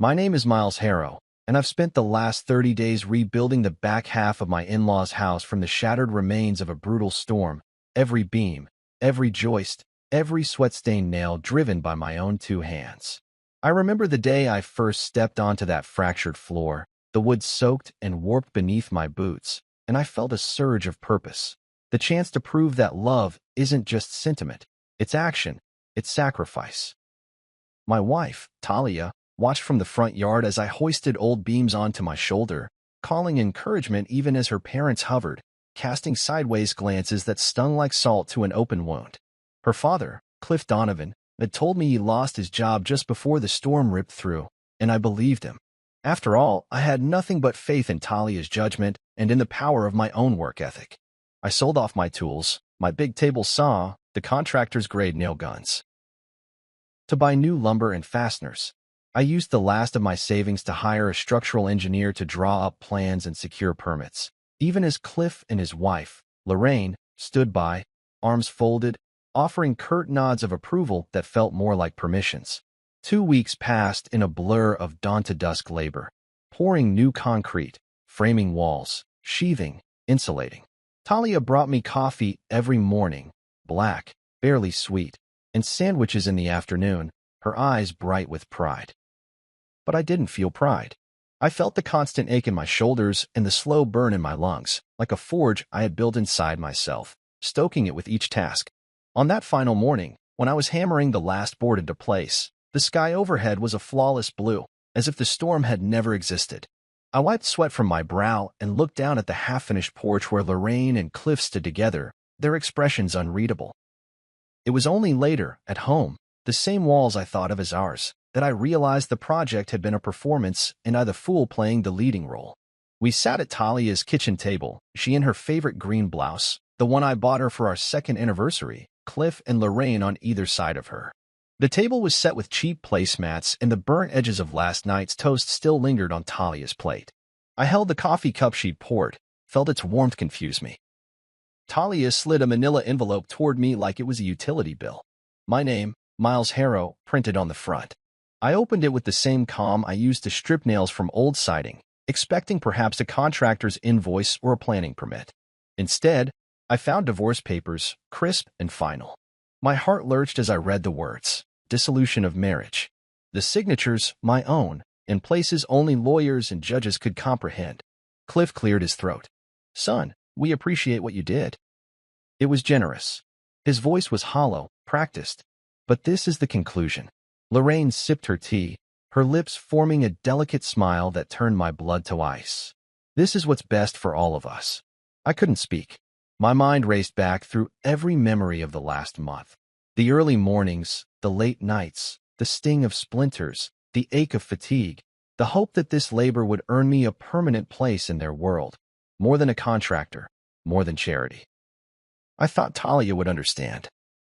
My name is Miles Harrow, and I've spent the last 30 days rebuilding the back half of my in-laws' house from the shattered remains of a brutal storm, every beam, every joist, every sweat-stained nail driven by my own two hands. I remember the day I first stepped onto that fractured floor, the wood soaked and warped beneath my boots, and I felt a surge of purpose. The chance to prove that love isn't just sentiment, it's action, it's sacrifice. My wife, Talia, watched from the front yard as I hoisted old beams onto my shoulder, calling encouragement even as her parents hovered, casting sideways glances that stung like salt to an open wound. Her father, Cliff Donovan, had told me he lost his job just before the storm ripped through, and I believed him. After all, I had nothing but faith in Talia's judgment and in the power of my own work ethic. I sold off my tools, my big table saw, the contractor's grade nail guns, to buy new lumber and fasteners. I used the last of my savings to hire a structural engineer to draw up plans and secure permits, even as Cliff and his wife, Lorraine, stood by, arms folded, offering curt nods of approval that felt more like permissions. 2 weeks passed in a blur of dawn-to-dusk labor, pouring new concrete, framing walls, sheathing, insulating. Talia brought me coffee every morning, black, barely sweet, and sandwiches in the afternoon, her eyes bright with pride. But I didn't feel pride. I felt the constant ache in my shoulders and the slow burn in my lungs, like a forge I had built inside myself, stoking it with each task. On that final morning, when I was hammering the last board into place, the sky overhead was a flawless blue, as if the storm had never existed. I wiped sweat from my brow and looked down at the half-finished porch where Lorraine and Cliff stood together, their expressions unreadable. It was only later, at home, the same walls I thought of as ours, that I realized the project had been a performance and I the fool playing the leading role. We sat at Talia's kitchen table, she in her favorite green blouse, the one I bought her for our second anniversary, Cliff and Lorraine on either side of her. The table was set with cheap placemats and the burnt edges of last night's toast still lingered on Talia's plate. I held the coffee cup she'd poured, felt its warmth confuse me. Talia slid a manila envelope toward me like it was a utility bill. My name, Miles Harrow, printed on the front. I opened it with the same calm I used to strip nails from old siding, expecting perhaps a contractor's invoice or a planning permit. Instead, I found divorce papers, crisp and final. My heart lurched as I read the words, dissolution of marriage. The signatures, my own, in places only lawyers and judges could comprehend. Cliff cleared his throat. Son, we appreciate what you did. It was generous. His voice was hollow, practiced. But this is the conclusion. Lorraine sipped her tea, her lips forming a delicate smile that turned my blood to ice. This is what's best for all of us. I couldn't speak. My mind raced back through every memory of the last month. The early mornings, the late nights, the sting of splinters, the ache of fatigue, the hope that this labor would earn me a permanent place in their world. More than a contractor, more than charity. I thought Talia would understand.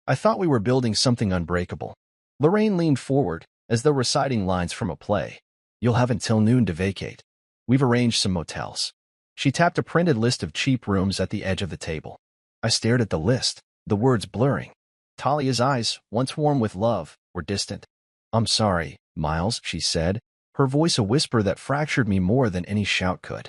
I thought we were building something unbreakable. Lorraine leaned forward, as though reciting lines from a play. You'll have until noon to vacate. We've arranged some motels. She tapped a printed list of cheap rooms at the edge of the table. I stared at the list, the words blurring. Talia's eyes, once warm with love, were distant. I'm sorry, Miles, she said, her voice a whisper that fractured me more than any shout could.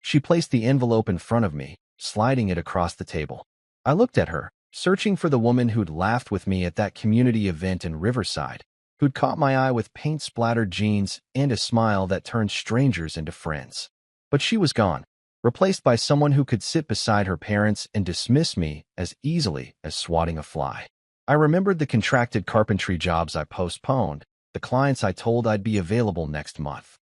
She placed the envelope in front of me, sliding it across the table. I looked at her, searching for the woman who'd laughed with me at that community event in Riverside, who'd caught my eye with paint-splattered jeans and a smile that turned strangers into friends. But she was gone, replaced by someone who could sit beside her parents and dismiss me as easily as swatting a fly. I remembered the contracted carpentry jobs I postponed, the clients I told I'd be available next month.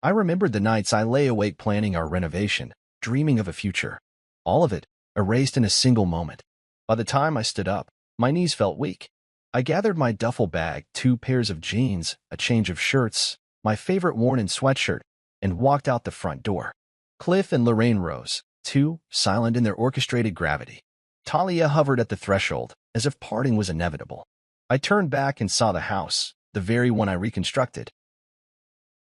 I remembered the nights I lay awake planning our renovation, dreaming of a future. All of it, erased in a single moment. By the time I stood up, my knees felt weak. I gathered my duffel bag, 2 pairs of jeans, a change of shirts, my favorite worn-in sweatshirt, and walked out the front door. Cliff and Lorraine rose, too, silent in their orchestrated gravity. Talia hovered at the threshold, as if parting was inevitable. I turned back and saw the house, the very one I reconstructed.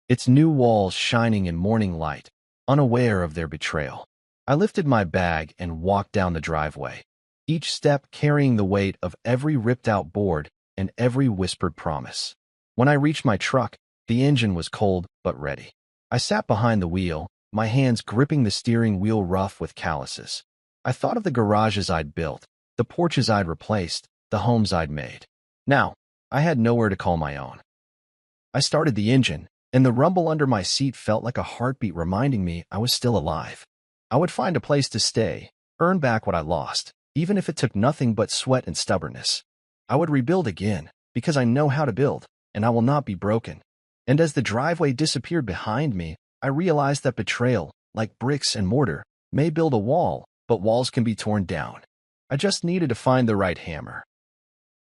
Its new walls shining in morning light, unaware of their betrayal. I lifted my bag and walked down the driveway, each step carrying the weight of every ripped-out board and every whispered promise. When I reached my truck, The engine was cold but ready. I sat behind the wheel, my hands gripping the steering wheel rough with calluses. I thought of the garages I'd built, the porches I'd replaced, the homes I'd made. Now, I had nowhere to call my own. I started the engine, and the rumble under my seat felt like a heartbeat reminding me I was still alive. I would find a place to stay, earn back what I lost, even if it took nothing but sweat and stubbornness. I would rebuild again, because I know how to build, and I will not be broken. And as the driveway disappeared behind me, I realized that betrayal, like bricks and mortar, may build a wall, but walls can be torn down. I just needed to find the right hammer.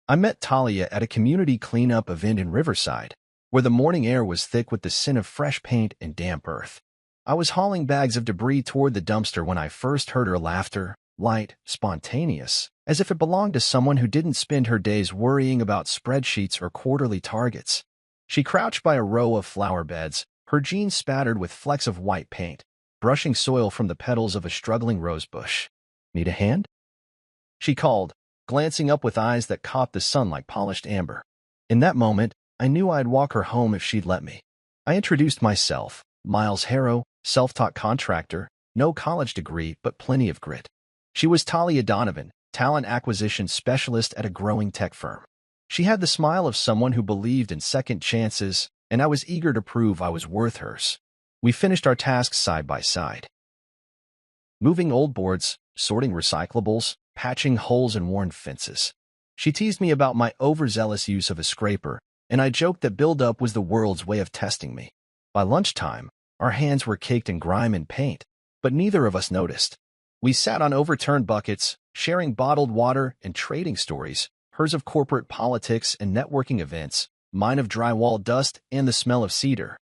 I met Talia at a community cleanup event in Riverside, where the morning air was thick with the scent of fresh paint and damp earth. I was hauling bags of debris toward the dumpster when I first heard her laughter, light, spontaneous, as if it belonged to someone who didn't spend her days worrying about spreadsheets or quarterly targets. She crouched by a row of flower beds, her jeans spattered with flecks of white paint, brushing soil from the petals of a struggling rose bush. "Need a hand?" she called, glancing up with eyes that caught the sun like polished amber. In that moment, I knew I'd walk her home if she'd let me. I introduced myself, Miles Harrow, self-taught contractor, no college degree, but plenty of grit. She was Talia Donovan, talent acquisition specialist at a growing tech firm. She had the smile of someone who believed in second chances, and I was eager to prove I was worth hers. We finished our tasks side by side. Moving old boards, sorting recyclables, patching holes in worn fences. She teased me about my overzealous use of a scraper, and I joked that build-up was the world's way of testing me. By lunchtime, our hands were caked in grime and paint, but neither of us noticed. We sat on overturned buckets, sharing bottled water and trading stories, hers of corporate politics and networking events, mine of drywall dust and the smell of cedar.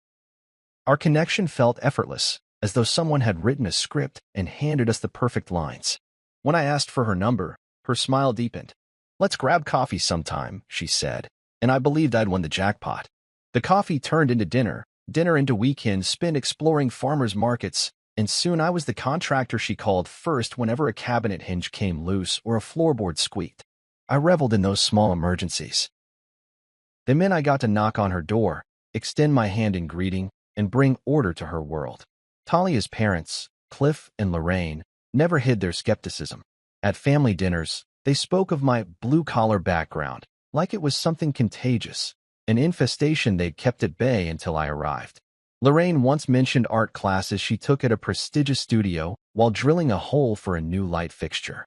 Our connection felt effortless, as though someone had written a script and handed us the perfect lines. When I asked for her number, her smile deepened. "Let's grab coffee sometime," she said, and I believed I'd won the jackpot. The coffee turned into dinner, dinner into weekends spent exploring farmers' markets, and soon I was the contractor she called first whenever a cabinet hinge came loose or a floorboard squeaked. I reveled in those small emergencies. The minute I got to knock on her door, extend my hand in greeting, and bring order to her world. Talia's parents, Cliff and Lorraine, never hid their skepticism. At family dinners, they spoke of my blue-collar background, like it was something contagious, an infestation they'd kept at bay until I arrived. Lorraine once mentioned art classes she took at a prestigious studio while drilling a hole for a new light fixture.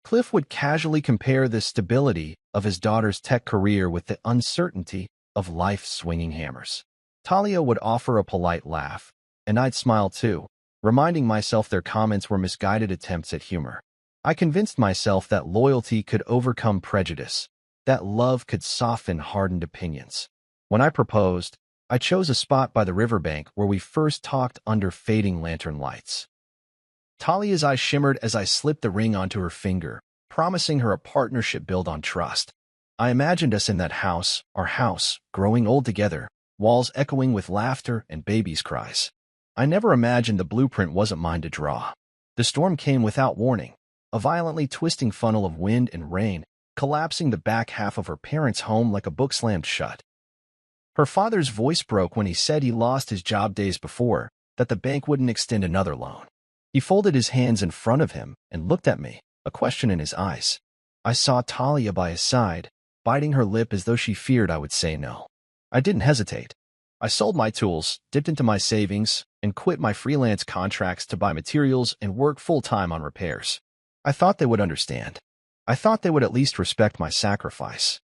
Cliff would casually compare the stability of his daughter's tech career with the uncertainty of life's swinging hammers. Talia would offer a polite laugh, and I'd smile too, reminding myself their comments were misguided attempts at humor. I convinced myself that loyalty could overcome prejudice, that love could soften hardened opinions. When I proposed, I chose a spot by the riverbank where we first talked under fading lantern lights. Talia's eyes shimmered as I slipped the ring onto her finger, promising her a partnership built on trust. I imagined us in that house, our house, growing old together, walls echoing with laughter and babies' cries. I never imagined the blueprint wasn't mine to draw. The storm came without warning, a violently twisting funnel of wind and rain, collapsing the back half of her parents' home like a book slammed shut. Her father's voice broke when he said he lost his job days before, that the bank wouldn't extend another loan. He folded his hands in front of him and looked at me, a question in his eyes. I saw Talia by his side, biting her lip as though she feared I would say no. I didn't hesitate. I sold my tools, dipped into my savings, and quit my freelance contracts to buy materials and work full-time on repairs. I thought they would understand. I thought they would at least respect my sacrifice.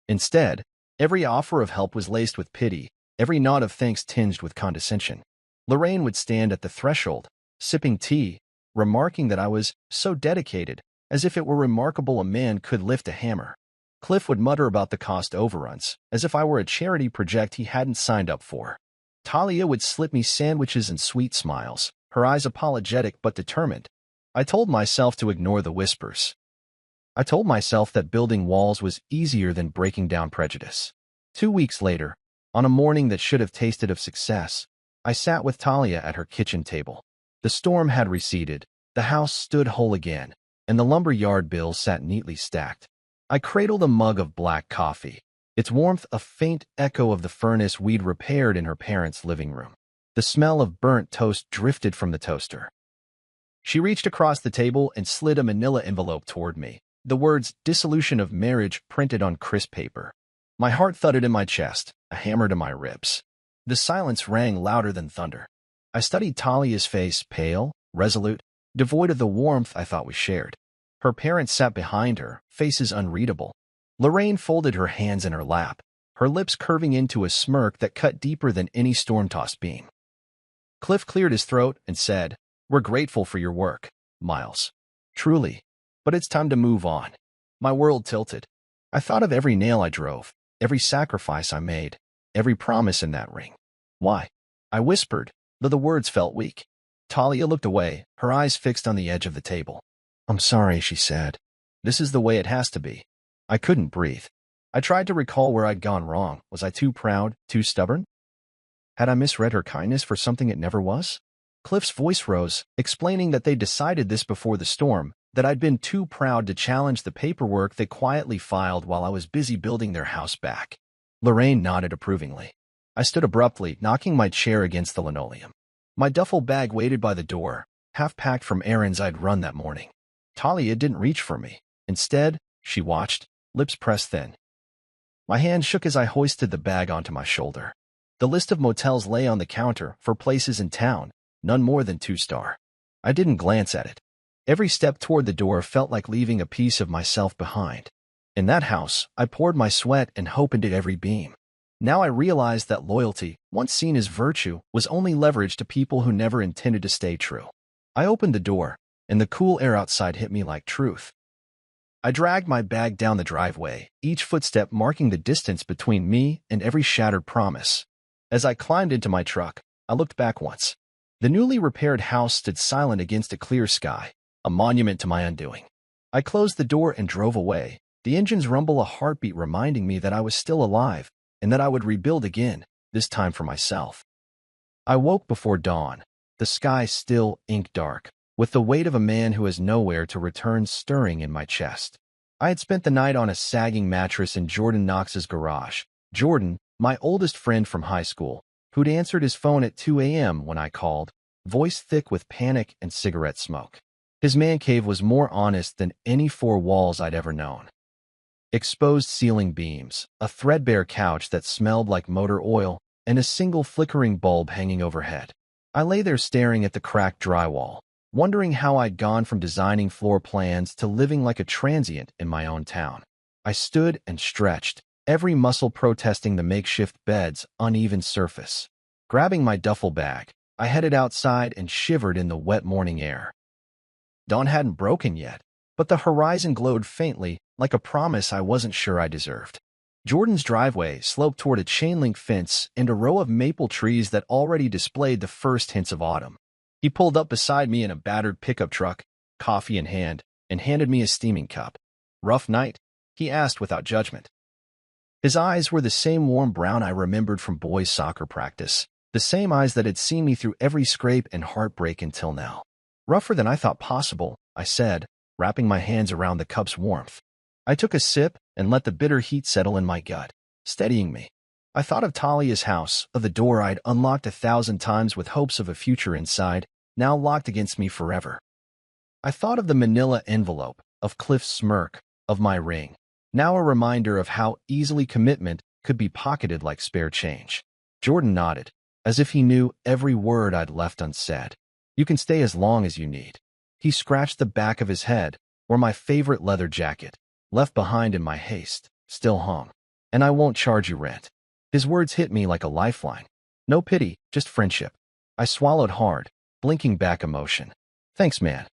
Instead, every offer of help was laced with pity, every nod of thanks tinged with condescension. Lorraine would stand at the threshold, sipping tea, remarking that I was so dedicated, as if it were remarkable a man could lift a hammer. Cliff would mutter about the cost overruns, as if I were a charity project he hadn't signed up for. Talia would slip me sandwiches and sweet smiles, her eyes apologetic but determined. I told myself to ignore the whispers. I told myself that building walls was easier than breaking down prejudice. 2 weeks later, on a morning that should have tasted of success, I sat with Talia at her kitchen table. The storm had receded, the house stood whole again, and the lumber yard bills sat neatly stacked. I cradled a mug of black coffee, its warmth a faint echo of the furnace we'd repaired in her parents' living room. The smell of burnt toast drifted from the toaster. She reached across the table and slid a manila envelope toward me, the words "dissolution of marriage" printed on crisp paper. My heart thudded in my chest, a hammer to my ribs. The silence rang louder than thunder. I studied Talia's face, pale, resolute, devoid of the warmth I thought we shared. Her parents sat behind her, faces unreadable. Lorraine folded her hands in her lap, her lips curving into a smirk that cut deeper than any storm-tossed beam. Cliff cleared his throat and said, "We're grateful for your work, Miles. Truly. But it's time to move on." My world tilted. I thought of every nail I drove, every sacrifice I made, every promise in that ring. "Why?" I whispered, though the words felt weak. Talia looked away, her eyes fixed on the edge of the table. "I'm sorry," she said. "This is the way it has to be." I couldn't breathe. I tried to recall where I'd gone wrong. Was I too proud, too stubborn? Had I misread her kindness for something it never was? Cliff's voice rose, explaining that they decided this before the storm, that I'd been too proud to challenge the paperwork they quietly filed while I was busy building their house back. Lorraine nodded approvingly. I stood abruptly, knocking my chair against the linoleum. My duffel bag waited by the door, half packed from errands I'd run that morning. Talia didn't reach for me. Instead, she watched, lips pressed thin. My hand shook as I hoisted the bag onto my shoulder. The list of motels lay on the counter for places in town, none more than 2-star. I didn't glance at it. Every step toward the door felt like leaving a piece of myself behind. In that house, I poured my sweat and hope into every beam. Now I realized that loyalty, once seen as virtue, was only leverage to people who never intended to stay true. I opened the door, and the cool air outside hit me like truth. I dragged my bag down the driveway, each footstep marking the distance between me and every shattered promise. As I climbed into my truck, I looked back once. The newly repaired house stood silent against a clear sky, a monument to my undoing. I closed the door and drove away, the engine's rumble a heartbeat reminding me that I was still alive and that I would rebuild again, this time for myself. I woke before dawn, the sky still ink-dark, with the weight of a man who has nowhere to return stirring in my chest. I had spent the night on a sagging mattress in Jordan Knox's garage. Jordan, my oldest friend from high school, who'd answered his phone at 2 a.m. when I called, voice thick with panic and cigarette smoke. His man cave was more honest than any 4 walls I'd ever known. Exposed ceiling beams, a threadbare couch that smelled like motor oil, and a single flickering bulb hanging overhead. I lay there staring at the cracked drywall, wondering how I'd gone from designing floor plans to living like a transient in my own town. I stood and stretched, every muscle protesting the makeshift bed's uneven surface. Grabbing my duffel bag, I headed outside and shivered in the wet morning air. Dawn hadn't broken yet, but the horizon glowed faintly, like a promise I wasn't sure I deserved. Jordan's driveway sloped toward a chain-link fence and a row of maple trees that already displayed the first hints of autumn. He pulled up beside me in a battered pickup truck, coffee in hand, and handed me a steaming cup. "Rough night?" he asked without judgment. His eyes were the same warm brown I remembered from boys' soccer practice, the same eyes that had seen me through every scrape and heartbreak until now. "Rougher than I thought possible," I said, wrapping my hands around the cup's warmth. I took a sip and let the bitter heat settle in my gut, steadying me. I thought of Talia's house, of the door I'd unlocked 1,000 times with hopes of a future inside, now locked against me forever. I thought of the manila envelope, of Cliff's smirk, of my ring, now a reminder of how easily commitment could be pocketed like spare change. Jordan nodded, as if he knew every word I'd left unsaid. "You can stay as long as you need." He scratched the back of his head, where my favorite leather jacket, left behind in my haste, still hung. "And I won't charge you rent." His words hit me like a lifeline. No pity, just friendship. I swallowed hard, blinking back emotion. "Thanks, man."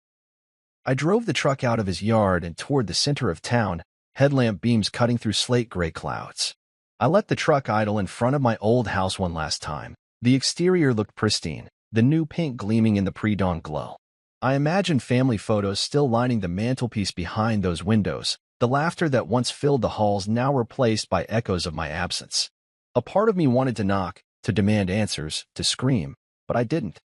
I drove the truck out of his yard and toward the center of town, headlamp beams cutting through slate-gray clouds. I let the truck idle in front of my old house one last time. The exterior looked pristine, the new paint gleaming in the pre-dawn glow. I imagined family photos still lining the mantelpiece behind those windows, the laughter that once filled the halls now replaced by echoes of my absence. A part of me wanted to knock, to demand answers, to scream, but I didn't.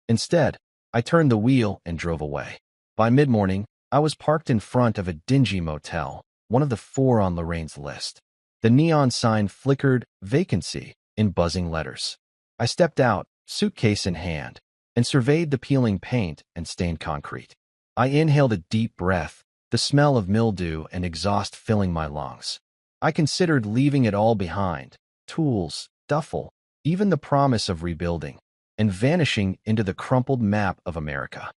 Instead, I turned the wheel and drove away. By mid-morning, I was parked in front of a dingy motel, one of the 4 on Lorraine's list. The neon sign flickered "Vacancy" in buzzing letters. I stepped out, suitcase in hand, and surveyed the peeling paint and stained concrete. I inhaled a deep breath, the smell of mildew and exhaust filling my lungs. I considered leaving it all behind, tools, duffel, even the promise of rebuilding, and vanishing into the crumpled map of America.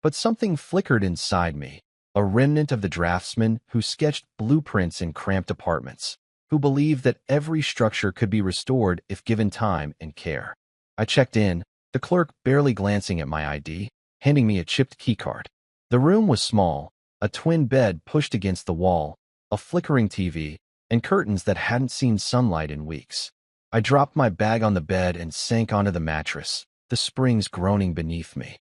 But something flickered inside me, a remnant of the draftsman who sketched blueprints in cramped apartments, who believed that every structure could be restored if given time and care. I checked in, the clerk barely glancing at my ID, handing me a chipped keycard. The room was small, a twin bed pushed against the wall, a flickering TV, and curtains that hadn't seen sunlight in weeks. I dropped my bag on the bed and sank onto the mattress, the springs groaning beneath me.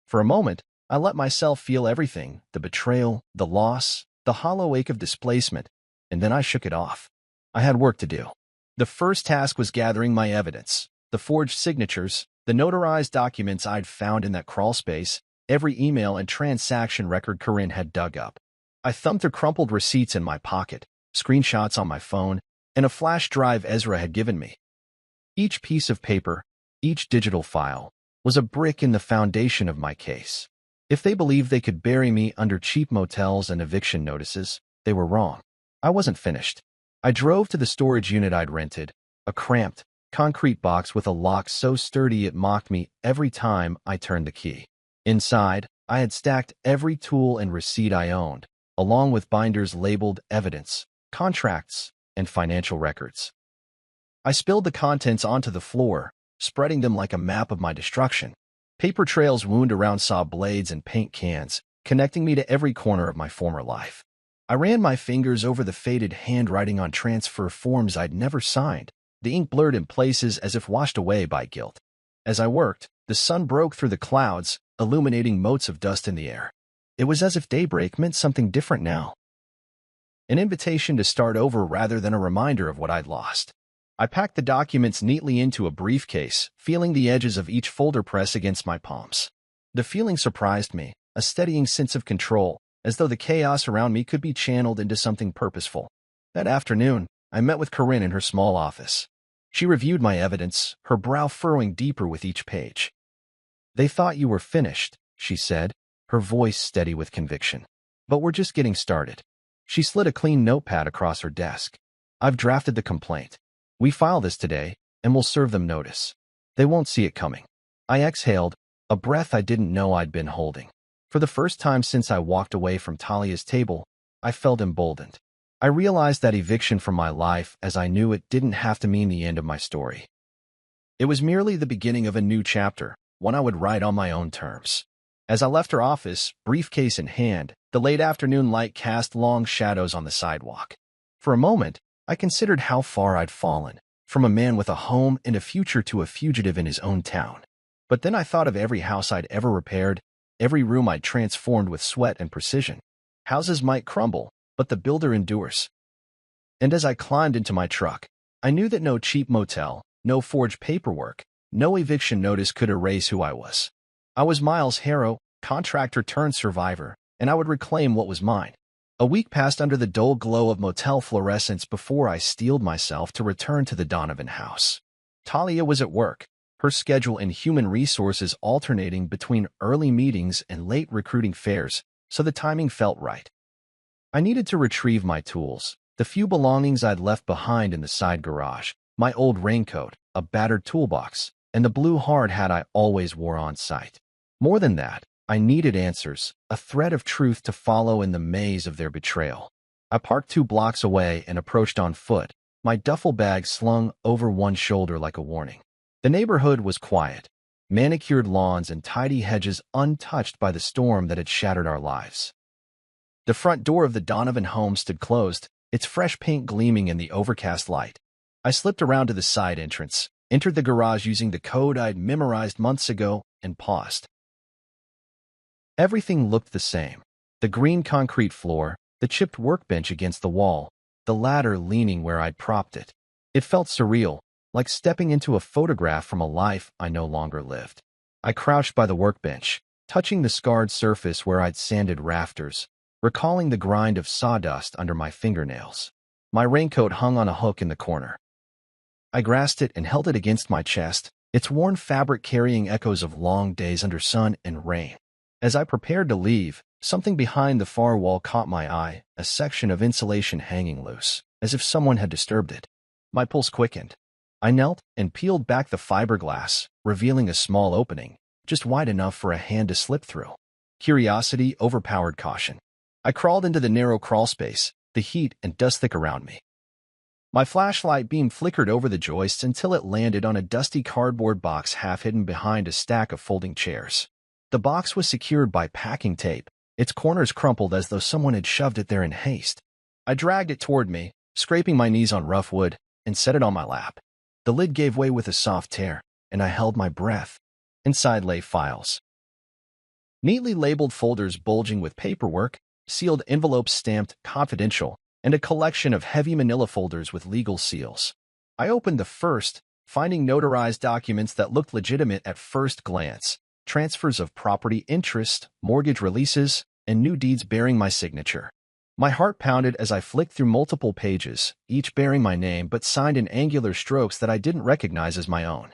For a moment, I let myself feel everything, the betrayal, the loss, the hollow ache of displacement, and then I shook it off. I had work to do. The first task was gathering my evidence, the forged signatures, the notarized documents I'd found in that crawl space, every email and transaction record Corinne had dug up. I thumbed through crumpled receipts in my pocket, screenshots on my phone, and a flash drive Ezra had given me. Each piece of paper, each digital file, was a brick in the foundation of my case. If they believed they could bury me under cheap motels and eviction notices, they were wrong. I wasn't finished. I drove to the storage unit I'd rented, a cramped, concrete box with a lock so sturdy it mocked me every time I turned the key. Inside, I had stacked every tool and receipt I owned, along with binders labeled evidence, contracts, and financial records. I spilled the contents onto the floor, spreading them like a map of my destruction. Paper trails wound around saw blades and paint cans, connecting me to every corner of my former life. I ran my fingers over the faded handwriting on transfer forms I'd never signed, the ink blurred in places as if washed away by guilt. As I worked, the sun broke through the clouds, illuminating motes of dust in the air. It was as if daybreak meant something different now. An invitation to start over rather than a reminder of what I'd lost. I packed the documents neatly into a briefcase, feeling the edges of each folder press against my palms. The feeling surprised me, a steadying sense of control, as though the chaos around me could be channeled into something purposeful. That afternoon, I met with Corinne in her small office. She reviewed my evidence, her brow furrowing deeper with each page. "They thought you were finished," she said, her voice steady with conviction. "But we're just getting started." She slid a clean notepad across her desk. "I've drafted the complaint. We file this today, and we'll serve them notice. They won't see it coming." I exhaled, a breath I didn't know I'd been holding. For the first time since I walked away from Talia's table, I felt emboldened. I realized that eviction from my life as I knew it didn't have to mean the end of my story. It was merely the beginning of a new chapter, one I would write on my own terms. As I left her office, briefcase in hand, the late afternoon light cast long shadows on the sidewalk. For a moment, I considered how far I'd fallen, from a man with a home and a future to a fugitive in his own town. But then I thought of every house I'd ever repaired, every room I'd transformed with sweat and precision. Houses might crumble, but the builder endures. And as I climbed into my truck, I knew that no cheap motel, no forged paperwork, no eviction notice could erase who I was. I was Miles Harrow, contractor turned survivor, and I would reclaim what was mine. A week passed under the dull glow of motel fluorescence before I steeled myself to return to the Donovan house. Talia was at work, her schedule in human resources alternating between early meetings and late recruiting fairs, so the timing felt right. I needed to retrieve my tools, the few belongings I'd left behind in the side garage, my old raincoat, a battered toolbox, and the blue hard hat I always wore on site. More than that, I needed answers, a thread of truth to follow in the maze of their betrayal. I parked 2 blocks away and approached on foot, my duffel bag slung over one shoulder like a warning. The neighborhood was quiet, manicured lawns and tidy hedges untouched by the storm that had shattered our lives. The front door of the Donovan home stood closed, its fresh paint gleaming in the overcast light. I slipped around to the side entrance, entered the garage using the code I'd memorized months ago, and paused. Everything looked the same. The green concrete floor, the chipped workbench against the wall, the ladder leaning where I'd propped it. It felt surreal, like stepping into a photograph from a life I no longer lived. I crouched by the workbench, touching the scarred surface where I'd sanded rafters, recalling the grind of sawdust under my fingernails. My raincoat hung on a hook in the corner. I grasped it and held it against my chest, its worn fabric carrying echoes of long days under sun and rain. As I prepared to leave, something behind the far wall caught my eye, a section of insulation hanging loose, as if someone had disturbed it. My pulse quickened. I knelt and peeled back the fiberglass, revealing a small opening, just wide enough for a hand to slip through. Curiosity overpowered caution. I crawled into the narrow crawl space, the heat and dust thick around me. My flashlight beam flickered over the joists until it landed on a dusty cardboard box half hidden behind a stack of folding chairs. The box was secured by packing tape, its corners crumpled as though someone had shoved it there in haste. I dragged it toward me, scraping my knees on rough wood, and set it on my lap. The lid gave way with a soft tear, and I held my breath. Inside lay files. Neatly labeled folders bulging with paperwork, sealed envelopes stamped confidential, and a collection of heavy manila folders with legal seals. I opened the first, finding notarized documents that looked legitimate at first glance, transfers of property interest, mortgage releases, and new deeds bearing my signature. My heart pounded as I flicked through multiple pages, each bearing my name but signed in angular strokes that I didn't recognize as my own.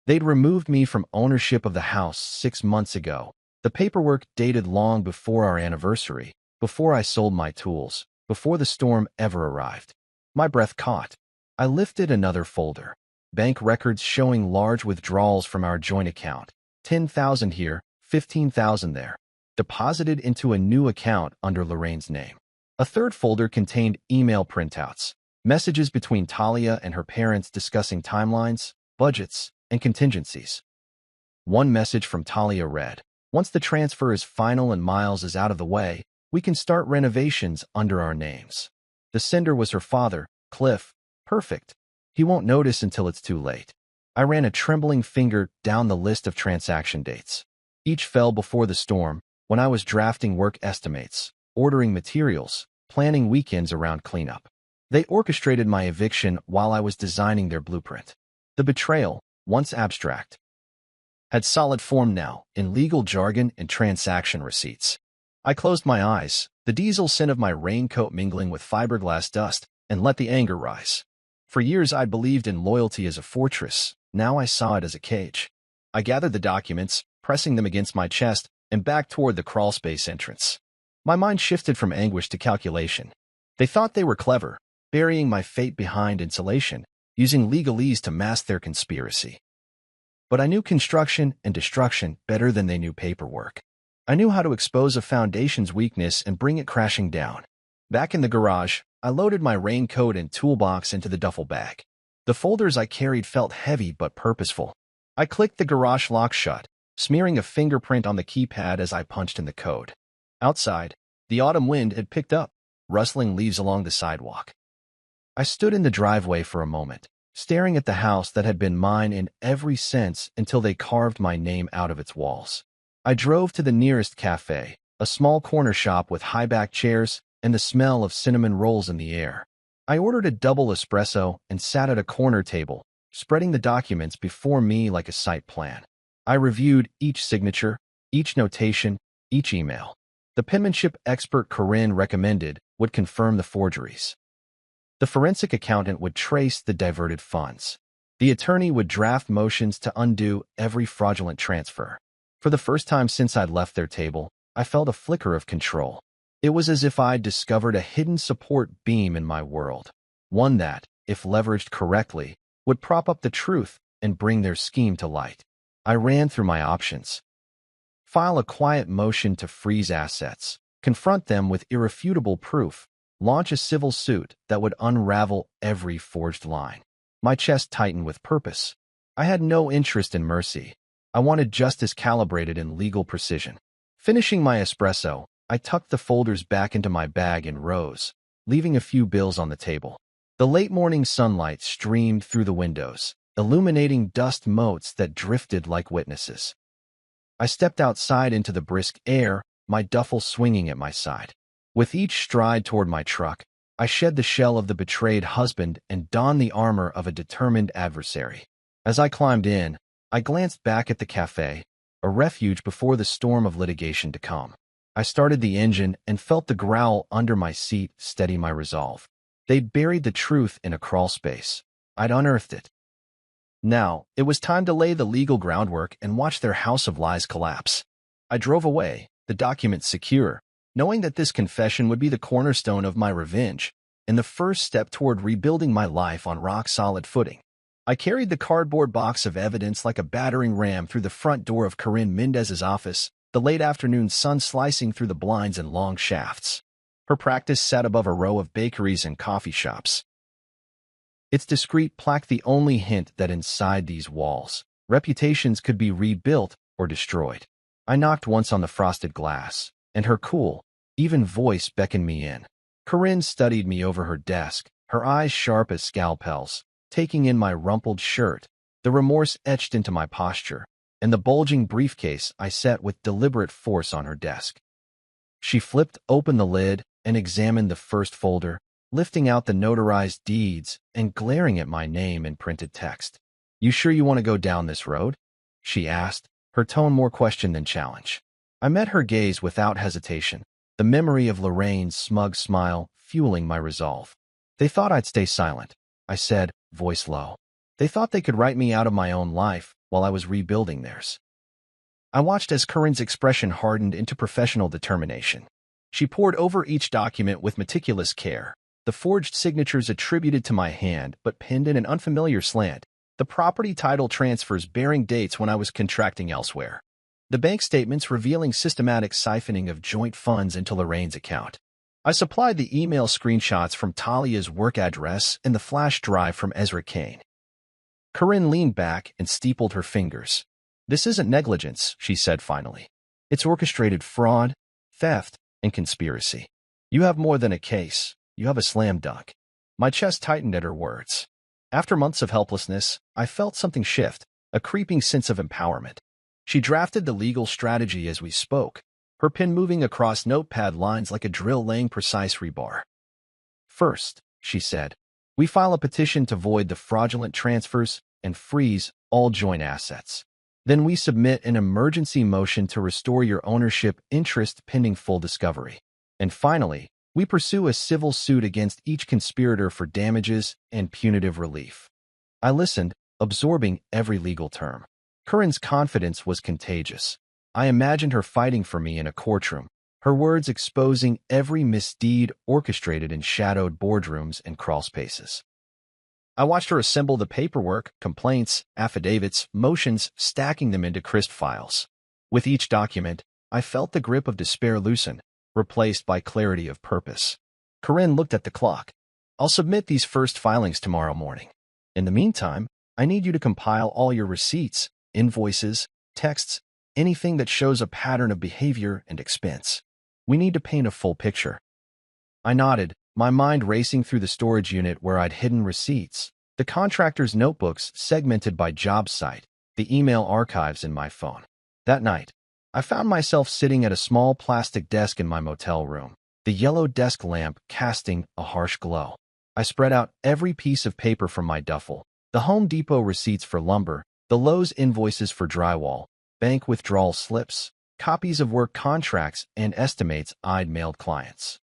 They'd removed me from ownership of the house 6 months ago. The paperwork dated long before our anniversary, before I sold my tools, before the storm ever arrived. My breath caught. I lifted another folder. Bank records showing large withdrawals from our joint account. 10,000 here, 15,000 there. Deposited into a new account under Lorraine's name. A third folder contained email printouts, messages between Talia and her parents discussing timelines, budgets, and contingencies. One message from Talia read, "Once the transfer is final and Miles is out of the way, we can start renovations under our names." The sender was her father, Cliff. Perfect. He won't notice until it's too late. I ran a trembling finger down the list of transaction dates. Each fell before the storm, when I was drafting work estimates, ordering materials, planning weekends around cleanup. They orchestrated my eviction while I was designing their blueprint. The betrayal, once abstract, had solid form now, in legal jargon and transaction receipts. I closed my eyes, the diesel scent of my raincoat mingling with fiberglass dust, and let the anger rise. For years I'd believed in loyalty as a fortress, now I saw it as a cage. I gathered the documents, pressing them against my chest, and backed toward the crawlspace entrance. My mind shifted from anguish to calculation. They thought they were clever, burying my fate behind insulation, using legalese to mask their conspiracy. But I knew construction and destruction better than they knew paperwork. I knew how to expose a foundation's weakness and bring it crashing down. Back in the garage, I loaded my raincoat and toolbox into the duffel bag. The folders I carried felt heavy but purposeful. I clicked the garage lock shut, smearing a fingerprint on the keypad as I punched in the code. Outside, the autumn wind had picked up, rustling leaves along the sidewalk. I stood in the driveway for a moment, staring at the house that had been mine in every sense until they carved my name out of its walls. I drove to the nearest cafe, a small corner shop with high-backed chairs and the smell of cinnamon rolls in the air. I ordered a double espresso and sat at a corner table, spreading the documents before me like a site plan. I reviewed each signature, each notation, each email. The penmanship expert Corinne recommended would confirm the forgeries. The forensic accountant would trace the diverted funds. The attorney would draft motions to undo every fraudulent transfer. For the first time since I'd left their table, I felt a flicker of control. It was as if I'd discovered a hidden support beam in my world, one that, if leveraged correctly, would prop up the truth and bring their scheme to light. I ran through my options. File a quiet motion to freeze assets, confront them with irrefutable proof, launch a civil suit that would unravel every forged line. My chest tightened with purpose. I had no interest in mercy. I wanted justice calibrated in legal precision. Finishing my espresso, I tucked the folders back into my bag and rose, leaving a few bills on the table. The late morning sunlight streamed through the windows, illuminating dust motes that drifted like witnesses. I stepped outside into the brisk air, my duffel swinging at my side. With each stride toward my truck, I shed the shell of the betrayed husband and donned the armor of a determined adversary. As I climbed in, I glanced back at the cafe, a refuge before the storm of litigation to come. I started the engine and felt the growl under my seat steady my resolve. They'd buried the truth in a crawl space. I'd unearthed it. Now, it was time to lay the legal groundwork and watch their house of lies collapse. I drove away, the documents secure, knowing that this confession would be the cornerstone of my revenge and the first step toward rebuilding my life on rock-solid footing. I carried the cardboard box of evidence like a battering ram through the front door of Corinne Mendez's office, the late afternoon sun slicing through the blinds in long shafts. Her practice sat above a row of bakeries and coffee shops. Its discreet plaque the only hint that inside these walls, reputations could be rebuilt or destroyed. I knocked once on the frosted glass, and her cool, even voice beckoned me in. Corinne studied me over her desk, her eyes sharp as scalpels, taking in my rumpled shirt, the remorse etched into my posture, and the bulging briefcase I set with deliberate force on her desk. She flipped open the lid and examined the first folder, lifting out the notarized deeds and glaring at my name in printed text. "You sure you want to go down this road?" she asked, her tone more question than challenge. I met her gaze without hesitation, the memory of Lorraine's smug smile fueling my resolve. "They thought I'd stay silent," I said, voice low. "They thought they could write me out of my own life while I was rebuilding theirs." I watched as Corinne's expression hardened into professional determination. She pored over each document with meticulous care, the forged signatures attributed to my hand but pinned in an unfamiliar slant, the property title transfers bearing dates when I was contracting elsewhere, the bank statements revealing systematic siphoning of joint funds into Lorraine's account. I supplied the email screenshots from Talia's work address and the flash drive from Ezra Kane. Corinne leaned back and steepled her fingers. "This isn't negligence," she said finally. "It's orchestrated fraud, theft, and conspiracy. You have more than a case. You have a slam dunk." My chest tightened at her words. After months of helplessness, I felt something shift, a creeping sense of empowerment. She drafted the legal strategy as we spoke, her pen moving across notepad lines like a drill laying precise rebar. "First," she said, "we file a petition to void the fraudulent transfers and freeze all joint assets. Then we submit an emergency motion to restore your ownership interest pending full discovery. And finally, we pursue a civil suit against each conspirator for damages and punitive relief." I listened, absorbing every legal term. Corinne's confidence was contagious. I imagined her fighting for me in a courtroom, her words exposing every misdeed orchestrated in shadowed boardrooms and crawl spaces. I watched her assemble the paperwork, complaints, affidavits, motions, stacking them into crisp files. With each document, I felt the grip of despair loosen, replaced by clarity of purpose. Corinne looked at the clock. "I'll submit these first filings tomorrow morning. In the meantime, I need you to compile all your receipts, invoices, texts, anything that shows a pattern of behavior and expense. We need to paint a full picture." I nodded, my mind racing through the storage unit where I'd hidden receipts, the contractor's notebooks segmented by job site, the email archives in my phone. That night, I found myself sitting at a small plastic desk in my motel room, the yellow desk lamp casting a harsh glow. I spread out every piece of paper from my duffel, the Home Depot receipts for lumber, the Lowe's invoices for drywall, bank withdrawal slips, copies of work contracts, and estimates I'd mailed clients.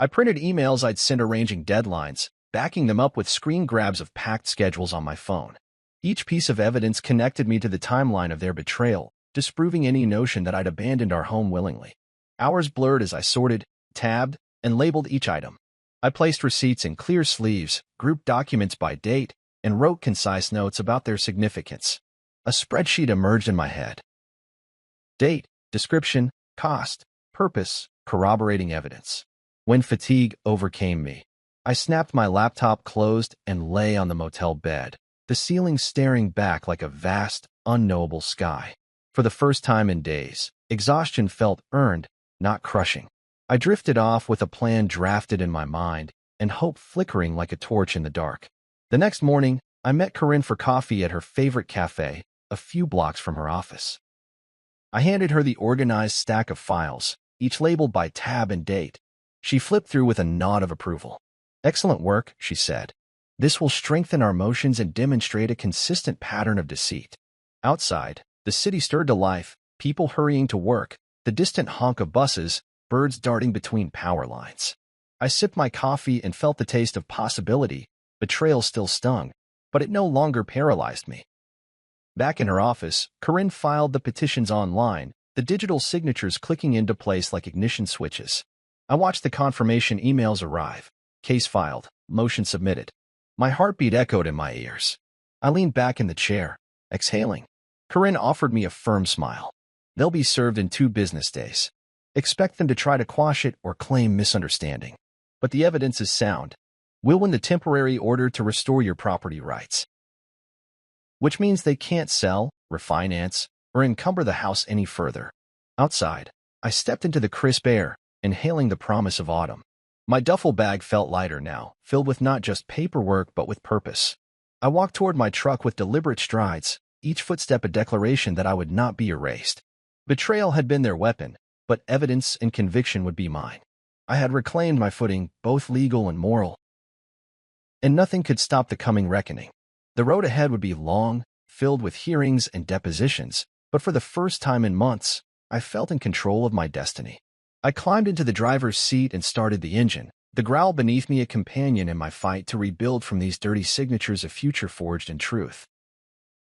I printed emails I'd sent arranging deadlines, backing them up with screen grabs of packed schedules on my phone. Each piece of evidence connected me to the timeline of their betrayal, disproving any notion that I'd abandoned our home willingly. Hours blurred as I sorted, tabbed, and labeled each item. I placed receipts in clear sleeves, grouped documents by date, and wrote concise notes about their significance. A spreadsheet emerged in my head. Date, description, cost, purpose, corroborating evidence. When fatigue overcame me, I snapped my laptop closed and lay on the motel bed, the ceiling staring back like a vast, unknowable sky. For the first time in days, exhaustion felt earned, not crushing. I drifted off with a plan drafted in my mind and hope flickering like a torch in the dark. The next morning, I met Corinne for coffee at her favorite cafe, a few blocks from her office. I handed her the organized stack of files, each labeled by tab and date. She flipped through with a nod of approval. "Excellent work," she said. "This will strengthen our motions and demonstrate a consistent pattern of deceit." Outside, the city stirred to life, people hurrying to work, the distant honk of buses, birds darting between power lines. I sipped my coffee and felt the taste of possibility. Betrayal still stung, but it no longer paralyzed me. Back in her office, Corinne filed the petitions online, the digital signatures clicking into place like ignition switches. I watched the confirmation emails arrive. Case filed. Motion submitted. My heartbeat echoed in my ears. I leaned back in the chair, exhaling. Corinne offered me a firm smile. They'll be served in 2 business days. Expect them to try to quash it or claim misunderstanding. But the evidence is sound. We'll win the temporary order to restore your property rights. Which means they can't sell, refinance, or encumber the house any further. Outside, I stepped into the crisp air, inhaling the promise of autumn. My duffel bag felt lighter now, filled with not just paperwork but with purpose. I walked toward my truck with deliberate strides, each footstep a declaration that I would not be erased. Betrayal had been their weapon, but evidence and conviction would be mine. I had reclaimed my footing, both legal and moral. And nothing could stop the coming reckoning. The road ahead would be long, filled with hearings and depositions, but for the first time in months, I felt in control of my destiny. I climbed into the driver's seat and started the engine, the growl beneath me a companion in my fight to rebuild from these dirty signatures a future forged in truth.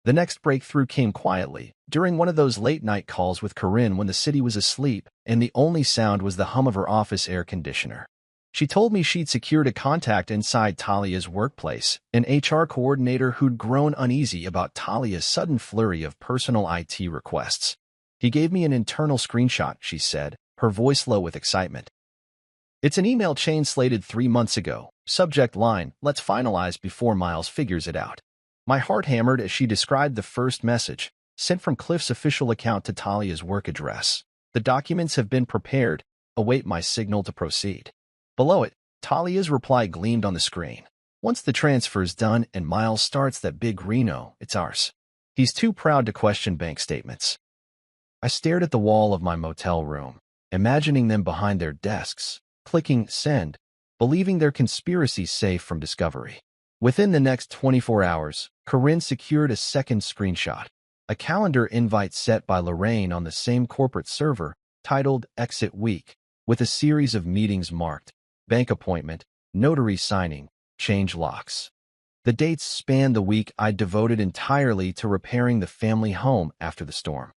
The next breakthrough came quietly, during one of those late-night calls with Corinne when the city was asleep and the only sound was the hum of her office air conditioner. She told me she'd secured a contact inside Talia's workplace, an HR coordinator who'd grown uneasy about Talia's sudden flurry of personal IT requests. He gave me an internal screenshot, she said, her voice low with excitement. It's an email chain slated 3 months ago. Subject line, let's finalize before Miles figures it out. My heart hammered as she described the first message, sent from Cliff's official account to Talia's work address. The documents have been prepared. Await my signal to proceed. Below it, Talia's reply gleamed on the screen. Once the transfer's done and Miles starts that big Reno, it's ours. He's too proud to question bank statements. I stared at the wall of my motel room, imagining them behind their desks, clicking send, believing their conspiracy safe from discovery. Within the next 24 hours, Corinne secured a second screenshot, a calendar invite set by Lorraine on the same corporate server, titled Exit Week, with a series of meetings marked, bank appointment, notary signing, change locks. The dates spanned the week I'd devoted entirely to repairing the family home after the storm.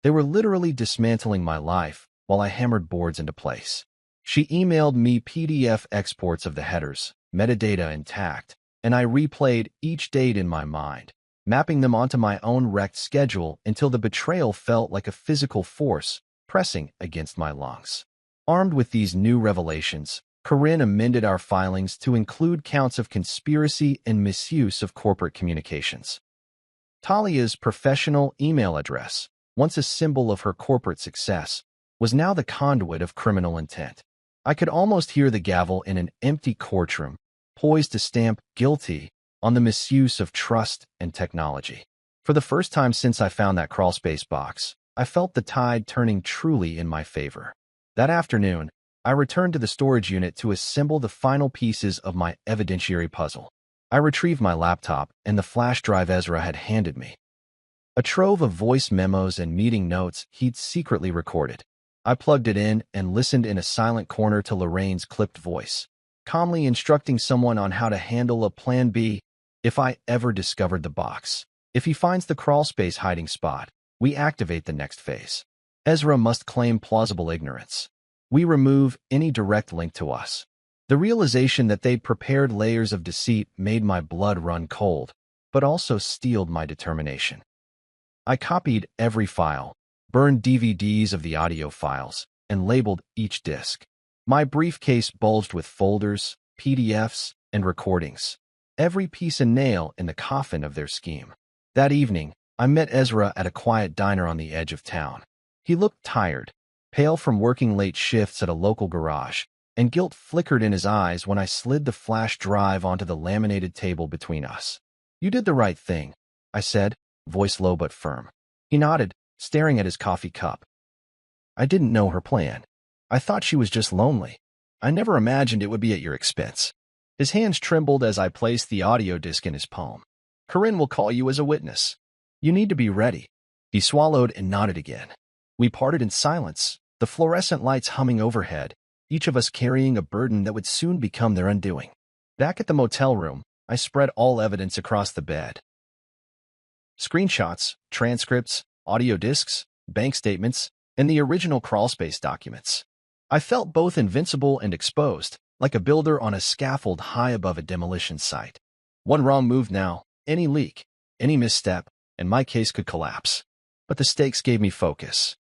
They were literally dismantling my life while I hammered boards into place. She emailed me PDF exports of the headers, metadata intact, and I replayed each date in my mind, mapping them onto my own wrecked schedule until the betrayal felt like a physical force pressing against my lungs. Armed with these new revelations, Corinne amended our filings to include counts of conspiracy and misuse of corporate communications. Talia's professional email address, once a symbol of her corporate success, was now the conduit of criminal intent. I could almost hear the gavel in an empty courtroom, poised to stamp guilty on the misuse of trust and technology. For the first time since I found that crawlspace box, I felt the tide turning truly in my favor. That afternoon, I returned to the storage unit to assemble the final pieces of my evidentiary puzzle. I retrieved my laptop and the flash drive Ezra had handed me. A trove of voice memos and meeting notes he'd secretly recorded. I plugged it in and listened in a silent corner to Lorraine's clipped voice, calmly instructing someone on how to handle a plan B if I ever discovered the box. If he finds the crawlspace hiding spot, we activate the next phase. Ezra must claim plausible ignorance. We remove any direct link to us. The realization that they'd prepared layers of deceit made my blood run cold, but also steeled my determination. I copied every file, burned DVDs of the audio files, and labeled each disc. My briefcase bulged with folders, PDFs, and recordings, every piece a nail in the coffin of their scheme. That evening, I met Ezra at a quiet diner on the edge of town. He looked tired, pale from working late shifts at a local garage, and guilt flickered in his eyes when I slid the flash drive onto the laminated table between us. "You did the right thing," I said, voice low but firm. He nodded, staring at his coffee cup. "I didn't know her plan. I thought she was just lonely. I never imagined it would be at your expense." His hands trembled as I placed the audio disc in his palm. "Corinne will call you as a witness. You need to be ready." He swallowed and nodded again. We parted in silence, the fluorescent lights humming overhead, each of us carrying a burden that would soon become their undoing. Back at the motel room, I spread all evidence across the bed. Screenshots, transcripts, audio discs, bank statements, and the original crawlspace documents. I felt both invincible and exposed, like a builder on a scaffold high above a demolition site. One wrong move now, any leak, any misstep, and my case could collapse. But the stakes gave me focus.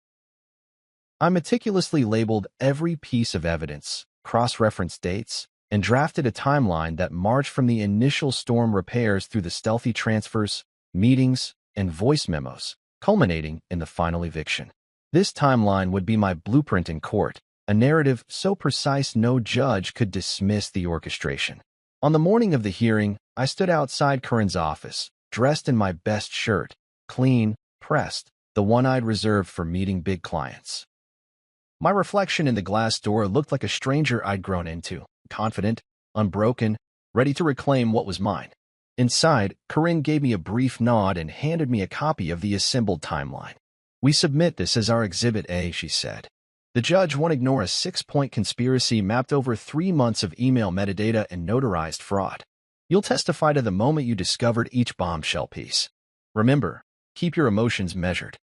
I meticulously labeled every piece of evidence, cross-referenced dates, and drafted a timeline that marched from the initial storm repairs through the stealthy transfers, meetings, and voice memos, culminating in the final eviction. This timeline would be my blueprint in court, a narrative so precise no judge could dismiss the orchestration. On the morning of the hearing, I stood outside Corinne's office, dressed in my best shirt, clean, pressed, the one I'd reserved for meeting big clients. My reflection in the glass door looked like a stranger I'd grown into, confident, unbroken, ready to reclaim what was mine. Inside, Corinne gave me a brief nod and handed me a copy of the assembled timeline. "We submit this as our Exhibit A," she said. "The judge won't ignore a 6-point conspiracy mapped over 3 months of email metadata and notarized fraud. You'll testify to the moment you discovered each bombshell piece. Remember, keep your emotions measured.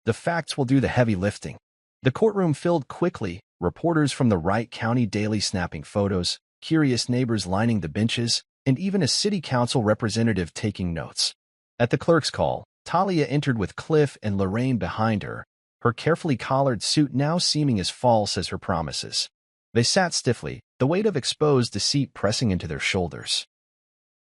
The facts will do the heavy lifting." The courtroom filled quickly, reporters from the Wright County Daily snapping photos, curious neighbors lining the benches, and even a city council representative taking notes. At the clerk's call, Talia entered with Cliff and Lorraine behind her, her carefully collared suit now seeming as false as her promises. They sat stiffly, the weight of exposed deceit pressing into their shoulders.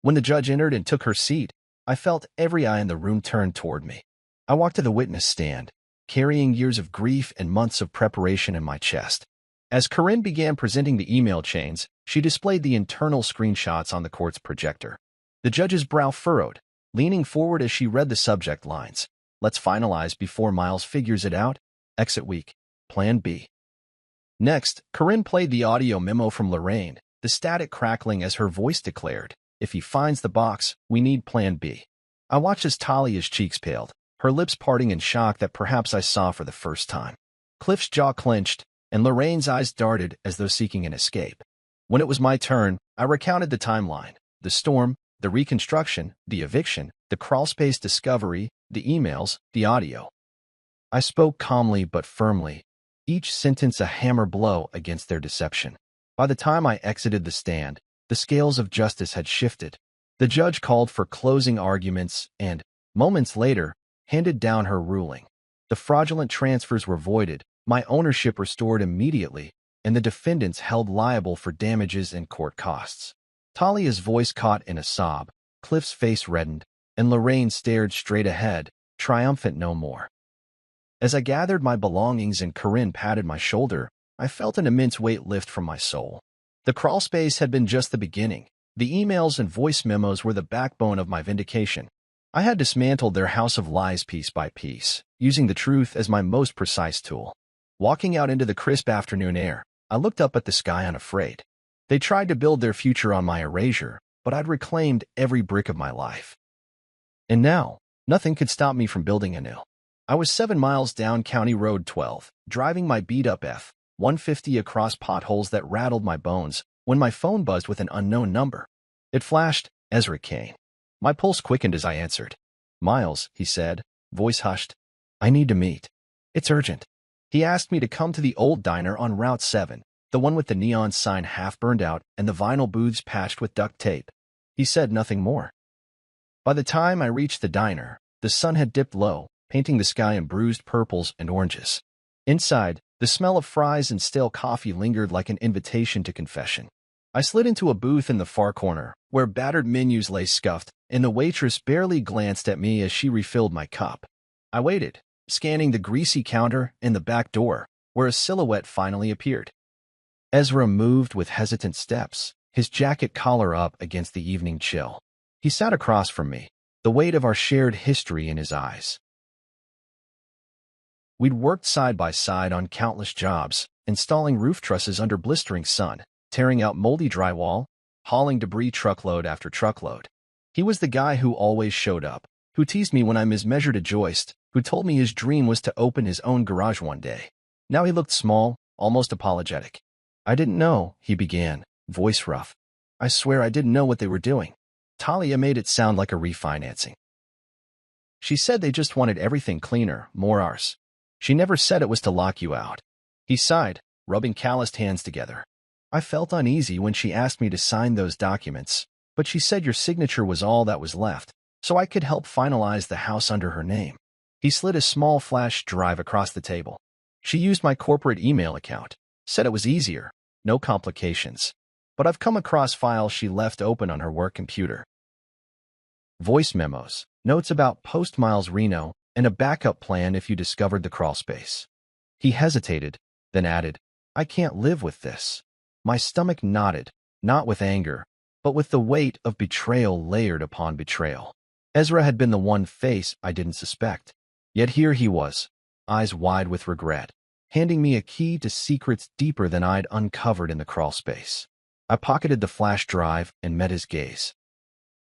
When the judge entered and took her seat, I felt every eye in the room turned toward me. I walked to the witness stand, carrying years of grief and months of preparation in my chest. As Corinne began presenting the email chains, she displayed the internal screenshots on the court's projector. The judge's brow furrowed, leaning forward as she read the subject lines. "Let's finalize before Miles figures it out. Exit week. Plan B." Next, Corinne played the audio memo from Lorraine, the static crackling as her voice declared, "If he finds the box, we need Plan B." I watched as Talia's cheeks paled, her lips parting in shock that perhaps I saw for the first time. Cliff's jaw clenched, and Lorraine's eyes darted as though seeking an escape. When it was my turn, I recounted the timeline: the storm, the reconstruction, the eviction, the crawlspace discovery, the emails, the audio. I spoke calmly but firmly, each sentence a hammer blow against their deception. By the time I exited the stand, the scales of justice had shifted. The judge called for closing arguments and, moments later, handed down her ruling. The fraudulent transfers were voided, my ownership restored immediately, and the defendants held liable for damages and court costs. Talia's voice caught in a sob, Cliff's face reddened, and Lorraine stared straight ahead, triumphant no more. As I gathered my belongings and Corinne patted my shoulder, I felt an immense weight lift from my soul. The crawlspace had been just the beginning. The emails and voice memos were the backbone of my vindication. I had dismantled their house of lies piece by piece, using the truth as my most precise tool. Walking out into the crisp afternoon air, I looked up at the sky unafraid. They tried to build their future on my erasure, but I'd reclaimed every brick of my life. And now, nothing could stop me from building anew. I was 7 miles down County Road 12, driving my beat-up F-150 across potholes that rattled my bones, when my phone buzzed with an unknown number. It flashed, Ezra Kane. My pulse quickened as I answered. "Miles," he said, voice hushed. "I need to meet. It's urgent." He asked me to come to the old diner on Route 7, the one with the neon sign half burned out and the vinyl booths patched with duct tape. He said nothing more. By the time I reached the diner, the sun had dipped low, painting the sky in bruised purples and oranges. Inside, the smell of fries and stale coffee lingered like an invitation to confession. I slid into a booth in the far corner, where battered menus lay scuffed, and the waitress barely glanced at me as she refilled my cup. I waited, scanning the greasy counter and the back door, where a silhouette finally appeared. Ezra moved with hesitant steps, his jacket collar up against the evening chill. He sat across from me, the weight of our shared history in his eyes. We'd worked side by side on countless jobs, installing roof trusses under blistering sun, tearing out moldy drywall, hauling debris truckload after truckload. He was the guy who always showed up, who teased me when I mismeasured a joist, who told me his dream was to open his own garage one day. Now he looked small, almost apologetic. I didn't know, he began, voice rough. I swear I didn't know what they were doing. Talia made it sound like a refinancing. She said they just wanted everything cleaner, more ours. She never said it was to lock you out. He sighed, rubbing calloused hands together. I felt uneasy when she asked me to sign those documents, but she said your signature was all that was left, so I could help finalize the house under her name. He slid a small flash drive across the table. She used my corporate email account, said it was easier, no complications. But I've come across files she left open on her work computer. Voice memos, notes about post-Miles Reno, and a backup plan if you discovered the crawlspace. He hesitated, then added, I can't live with this. My stomach knotted, not with anger, but with the weight of betrayal layered upon betrayal. Ezra had been the one face I didn't suspect. Yet here he was, eyes wide with regret, handing me a key to secrets deeper than I'd uncovered in the crawlspace. I pocketed the flash drive and met his gaze.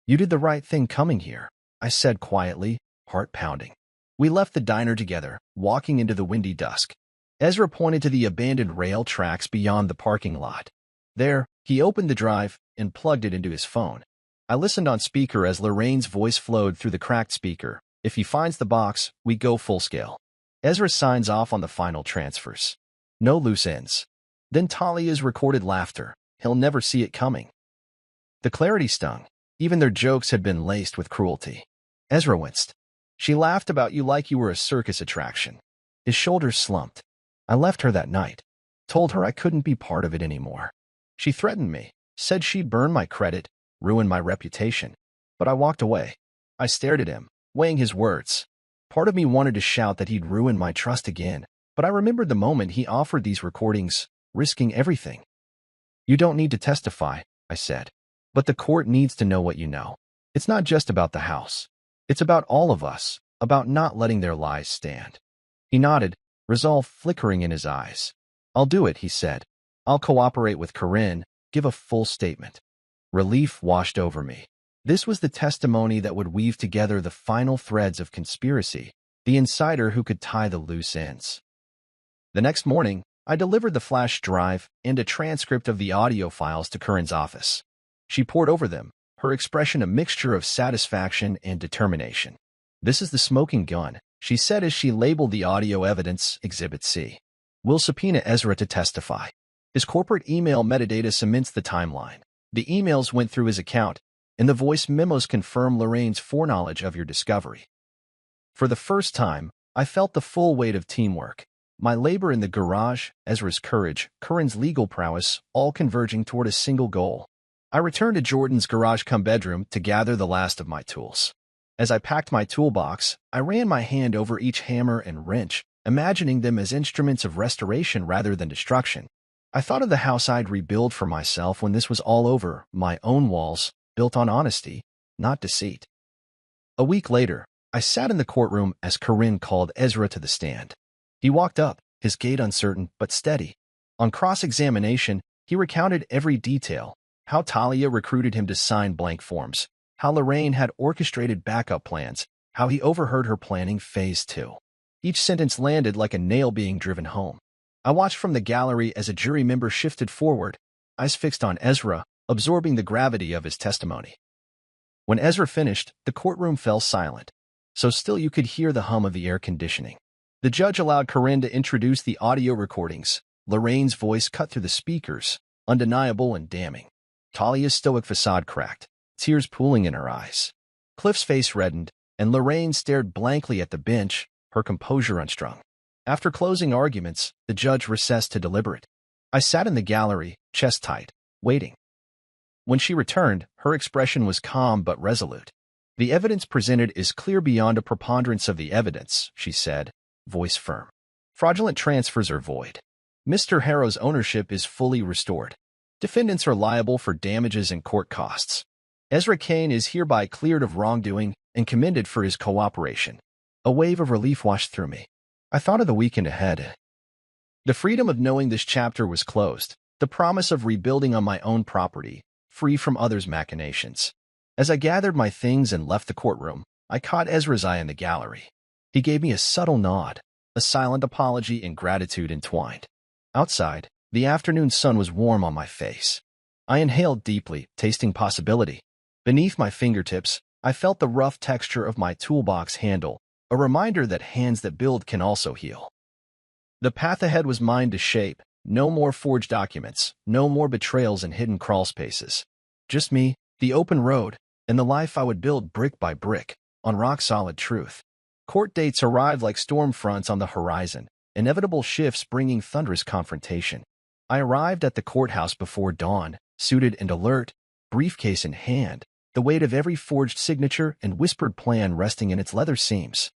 You did the right thing coming here, I said quietly, heart pounding. We left the diner together, walking into the windy dusk. Ezra pointed to the abandoned rail tracks beyond the parking lot. There, he opened the drive and plugged it into his phone. I listened on speaker as Lorraine's voice flowed through the cracked speaker. If he finds the box, we go full scale. Ezra signs off on the final transfers. No loose ends. Then Talia's recorded laughter. He'll never see it coming. The clarity stung. Even their jokes had been laced with cruelty. Ezra winced. She laughed about you like you were a circus attraction. His shoulders slumped. I left her that night. Told her I couldn't be part of it anymore. She threatened me, said she'd burn my credit, ruin my reputation. But I walked away. I stared at him, weighing his words. Part of me wanted to shout that he'd ruined my trust again, but I remembered the moment he offered these recordings, risking everything. You don't need to testify, I said. But the court needs to know what you know. It's not just about the house. It's about all of us, about not letting their lies stand. He nodded, resolve flickering in his eyes. I'll do it, he said. I'll cooperate with Corinne, give a full statement. Relief washed over me. This was the testimony that would weave together the final threads of conspiracy, the insider who could tie the loose ends. The next morning, I delivered the flash drive and a transcript of the audio files to Corinne's office. She pored over them, her expression a mixture of satisfaction and determination. This is the smoking gun, she said as she labeled the audio evidence Exhibit C. We'll subpoena Ezra to testify. His corporate email metadata cements the timeline. The emails went through his account, and the voice memos confirm Lorraine's foreknowledge of your discovery. For the first time, I felt the full weight of teamwork. My labor in the garage, Ezra's courage, Corinne's legal prowess, all converging toward a single goal. I returned to Jordan's garage-cum-bedroom to gather the last of my tools. As I packed my toolbox, I ran my hand over each hammer and wrench, imagining them as instruments of restoration rather than destruction. I thought of the house I'd rebuild for myself when this was all over, my own walls, built on honesty, not deceit. A week later, I sat in the courtroom as Corinne called Ezra to the stand. He walked up, his gait uncertain but steady. On cross-examination, he recounted every detail, how Talia recruited him to sign blank forms, how Lorraine had orchestrated backup plans, how he overheard her planning Phase 2. Each sentence landed like a nail being driven home. I watched from the gallery as a jury member shifted forward, eyes fixed on Ezra, absorbing the gravity of his testimony. When Ezra finished, the courtroom fell silent, so still you could hear the hum of the air conditioning. The judge allowed Corinne to introduce the audio recordings. Lorraine's voice cut through the speakers, undeniable and damning. Talia's stoic facade cracked, tears pooling in her eyes. Cliff's face reddened, and Lorraine stared blankly at the bench, her composure unstrung. After closing arguments, the judge recessed to deliberate. I sat in the gallery, chest tight, waiting. When she returned, her expression was calm but resolute. The evidence presented is clear beyond a preponderance of the evidence, she said, voice firm. Fraudulent transfers are void. Mr. Harrow's ownership is fully restored. Defendants are liable for damages and court costs. Ezra Kane is hereby cleared of wrongdoing and commended for his cooperation. A wave of relief washed through me. I thought of the weekend ahead. The freedom of knowing this chapter was closed, the promise of rebuilding on my own property, free from others' machinations. As I gathered my things and left the courtroom, I caught Ezra's eye in the gallery. He gave me a subtle nod, a silent apology and gratitude entwined. Outside, The afternoon sun was warm on my face. I inhaled deeply, tasting possibility. Beneath my fingertips, I felt the rough texture of my toolbox handle, a reminder that hands that build can also heal. The path ahead was mine to shape. No more forged documents, no more betrayals and hidden crawl spaces. Just me, the open road, and the life I would build brick by brick, on rock-solid truth. Court dates arrived like storm fronts on the horizon, inevitable shifts bringing thunderous confrontation. I arrived at the courthouse before dawn, suited and alert, briefcase in hand, the weight of every forged signature and whispered plan resting in its leather seams.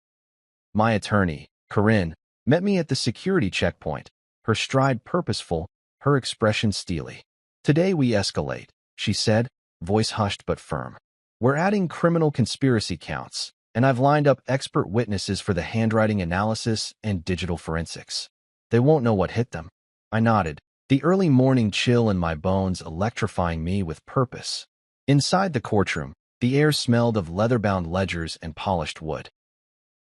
My attorney, Corinne, met me at the security checkpoint, her stride purposeful, her expression steely. "Today we escalate," she said, voice hushed but firm. "We're adding criminal conspiracy counts, and I've lined up expert witnesses for the handwriting analysis and digital forensics. They won't know what hit them." I nodded, the early morning chill in my bones electrifying me with purpose. Inside the courtroom, the air smelled of leather-bound ledgers and polished wood.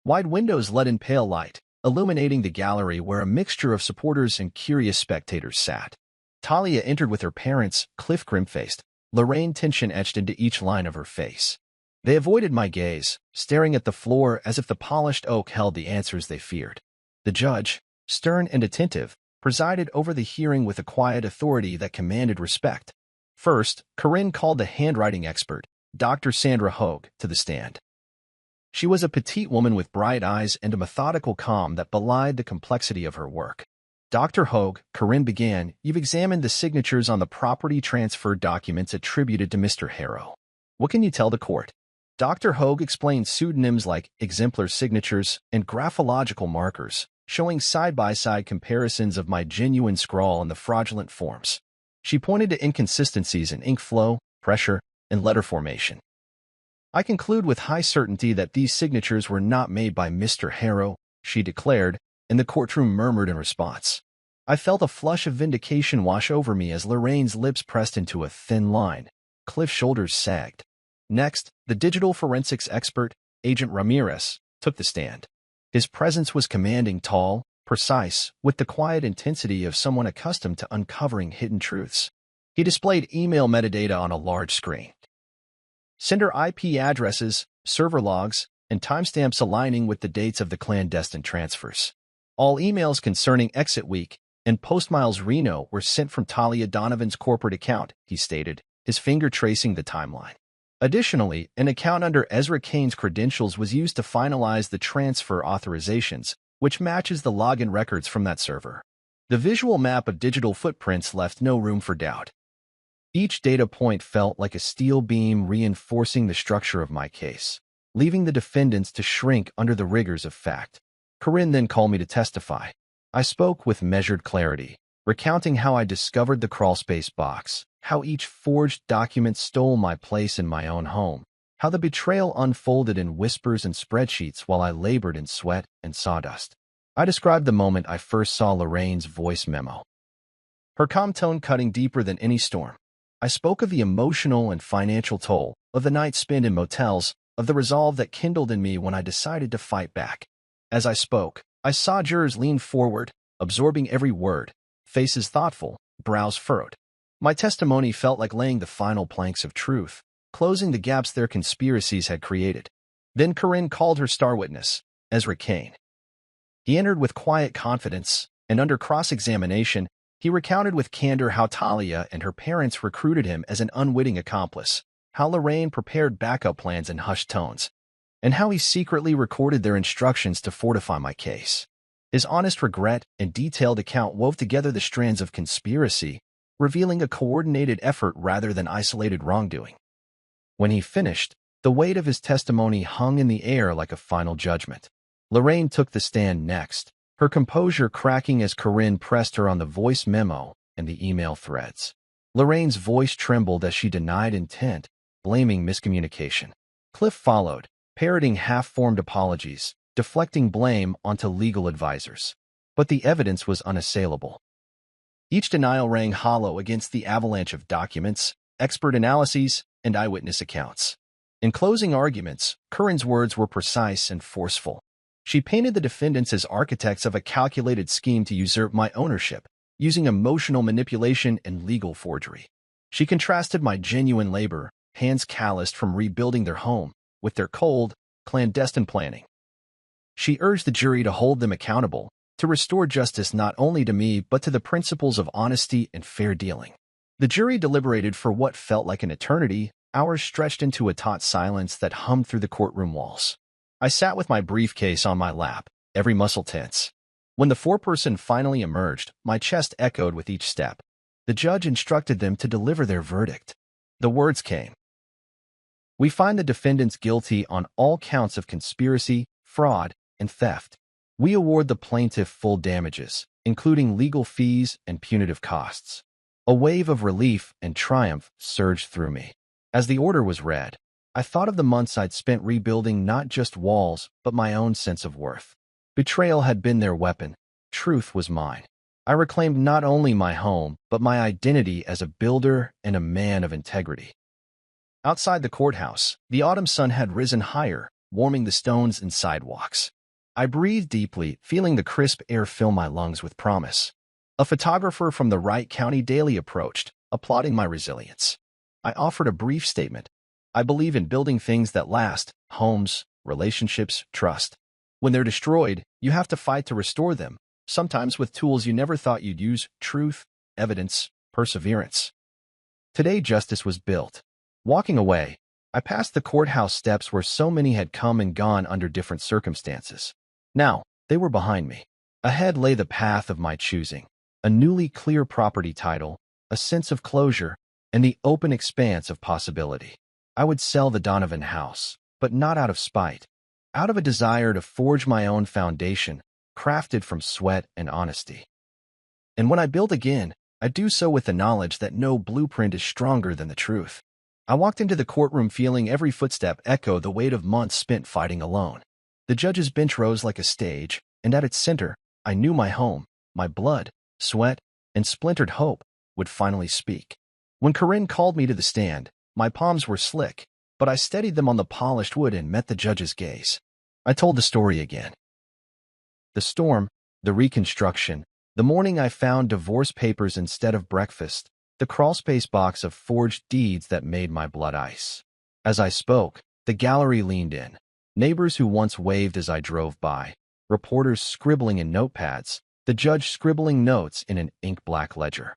Wide windows let in pale light, illuminating the gallery where a mixture of supporters and curious spectators sat. Talia entered with her parents, Cliff grim-faced, Lorraine tension etched into each line of her face. They avoided my gaze, staring at the floor as if the polished oak held the answers they feared. The judge, stern and attentive, presided over the hearing with a quiet authority that commanded respect. First, Corinne called the handwriting expert, Dr. Sandra Hogue, to the stand. She was a petite woman with bright eyes and a methodical calm that belied the complexity of her work. "Dr. Hogue," Corinne began, "you've examined the signatures on the property transfer documents attributed to Mr. Harrow. What can you tell the court?" Dr. Hogue explained pseudonyms like exemplar signatures and graphological markers, showing side-by-side comparisons of my genuine scrawl and the fraudulent forms. She pointed to inconsistencies in ink flow, pressure, and letter formation. "I conclude with high certainty that these signatures were not made by Mr. Harrow," she declared, and the courtroom murmured in response. I felt a flush of vindication wash over me as Lorraine's lips pressed into a thin line. Cliff's shoulders sagged. Next, the digital forensics expert, Agent Ramirez, took the stand. His presence was commanding, tall, precise, with the quiet intensity of someone accustomed to uncovering hidden truths. He displayed email metadata on a large screen. Sender IP addresses, server logs, and timestamps aligning with the dates of the clandestine transfers. All emails concerning Exit Week and Postmiles Reno were sent from Talia Donovan's corporate account, he stated, his finger tracing the timeline. Additionally, an account under Ezra Kane's credentials was used to finalize the transfer authorizations, which matches the login records from that server. The visual map of digital footprints left no room for doubt. Each data point felt like a steel beam reinforcing the structure of my case, leaving the defendants to shrink under the rigors of fact. Corinne then called me to testify. I spoke with measured clarity, recounting how I discovered the crawlspace box, how each forged document stole my place in my own home, how the betrayal unfolded in whispers and spreadsheets while I labored in sweat and sawdust. I described the moment I first saw Lorraine's voice memo, her calm tone cutting deeper than any storm. I spoke of the emotional and financial toll, of the nights spent in motels, of the resolve that kindled in me when I decided to fight back. As I spoke, I saw jurors lean forward, absorbing every word, faces thoughtful, brows furrowed. My testimony felt like laying the final planks of truth, closing the gaps their conspiracies had created. Then Corinne called her star witness, Ezra Kane. He entered with quiet confidence, and under cross-examination, he recounted with candor how Talia and her parents recruited him as an unwitting accomplice, how Lorraine prepared backup plans in hushed tones, and how he secretly recorded their instructions to fortify my case. His honest regret and detailed account wove together the strands of conspiracy, revealing a coordinated effort rather than isolated wrongdoing. When he finished, the weight of his testimony hung in the air like a final judgment. Lorraine took the stand next, her composure cracking as Corinne pressed her on the voice memo and the email threads. Lorraine's voice trembled as she denied intent, blaming miscommunication. Cliff followed, parroting half-formed apologies, deflecting blame onto legal advisors. But the evidence was unassailable. Each denial rang hollow against the avalanche of documents, expert analyses, and eyewitness accounts. In closing arguments, Corinne's words were precise and forceful. She painted the defendants as architects of a calculated scheme to usurp my ownership, using emotional manipulation and legal forgery. She contrasted my genuine labor, hands calloused from rebuilding their home, with their cold, clandestine planning. She urged the jury to hold them accountable, to restore justice not only to me but to the principles of honesty and fair dealing. The jury deliberated for what felt like an eternity, hours stretched into a taut silence that hummed through the courtroom walls. I sat with my briefcase on my lap, every muscle tense. When the foreperson finally emerged, my chest echoed with each step. The judge instructed them to deliver their verdict. The words came. We find the defendants guilty on all counts of conspiracy, fraud, and theft. We award the plaintiff full damages, including legal fees and punitive costs. A wave of relief and triumph surged through me. As the order was read, I thought of the months I'd spent rebuilding not just walls, but my own sense of worth. Betrayal had been their weapon. Truth was mine. I reclaimed not only my home, but my identity as a builder and a man of integrity. Outside the courthouse, the autumn sun had risen higher, warming the stones and sidewalks. I breathed deeply, feeling the crisp air fill my lungs with promise. A photographer from the Wright County Daily approached, applauding my resilience. I offered a brief statement. I believe in building things that last: homes, relationships, trust. When they're destroyed, you have to fight to restore them, sometimes with tools you never thought you'd use: truth, evidence, perseverance. Today, justice was built. Walking away, I passed the courthouse steps where so many had come and gone under different circumstances. Now, they were behind me. Ahead lay the path of my choosing: a newly clear property title, a sense of closure, and the open expanse of possibility. I would sell the Donovan house, but not out of spite. Out of a desire to forge my own foundation, crafted from sweat and honesty. And when I build again, I do so with the knowledge that no blueprint is stronger than the truth. I walked into the courtroom feeling every footstep echo the weight of months spent fighting alone. The judge's bench rose like a stage, and at its center, I knew my home, my blood, sweat, and splintered hope would finally speak. When Corinne called me to the stand, my palms were slick, but I steadied them on the polished wood and met the judge's gaze. I told the story again. The storm, the reconstruction, the morning I found divorce papers instead of breakfast, the crawlspace box of forged deeds that made my blood ice. As I spoke, the gallery leaned in. Neighbors who once waved as I drove by, reporters scribbling in notepads, the judge scribbling notes in an ink-black ledger.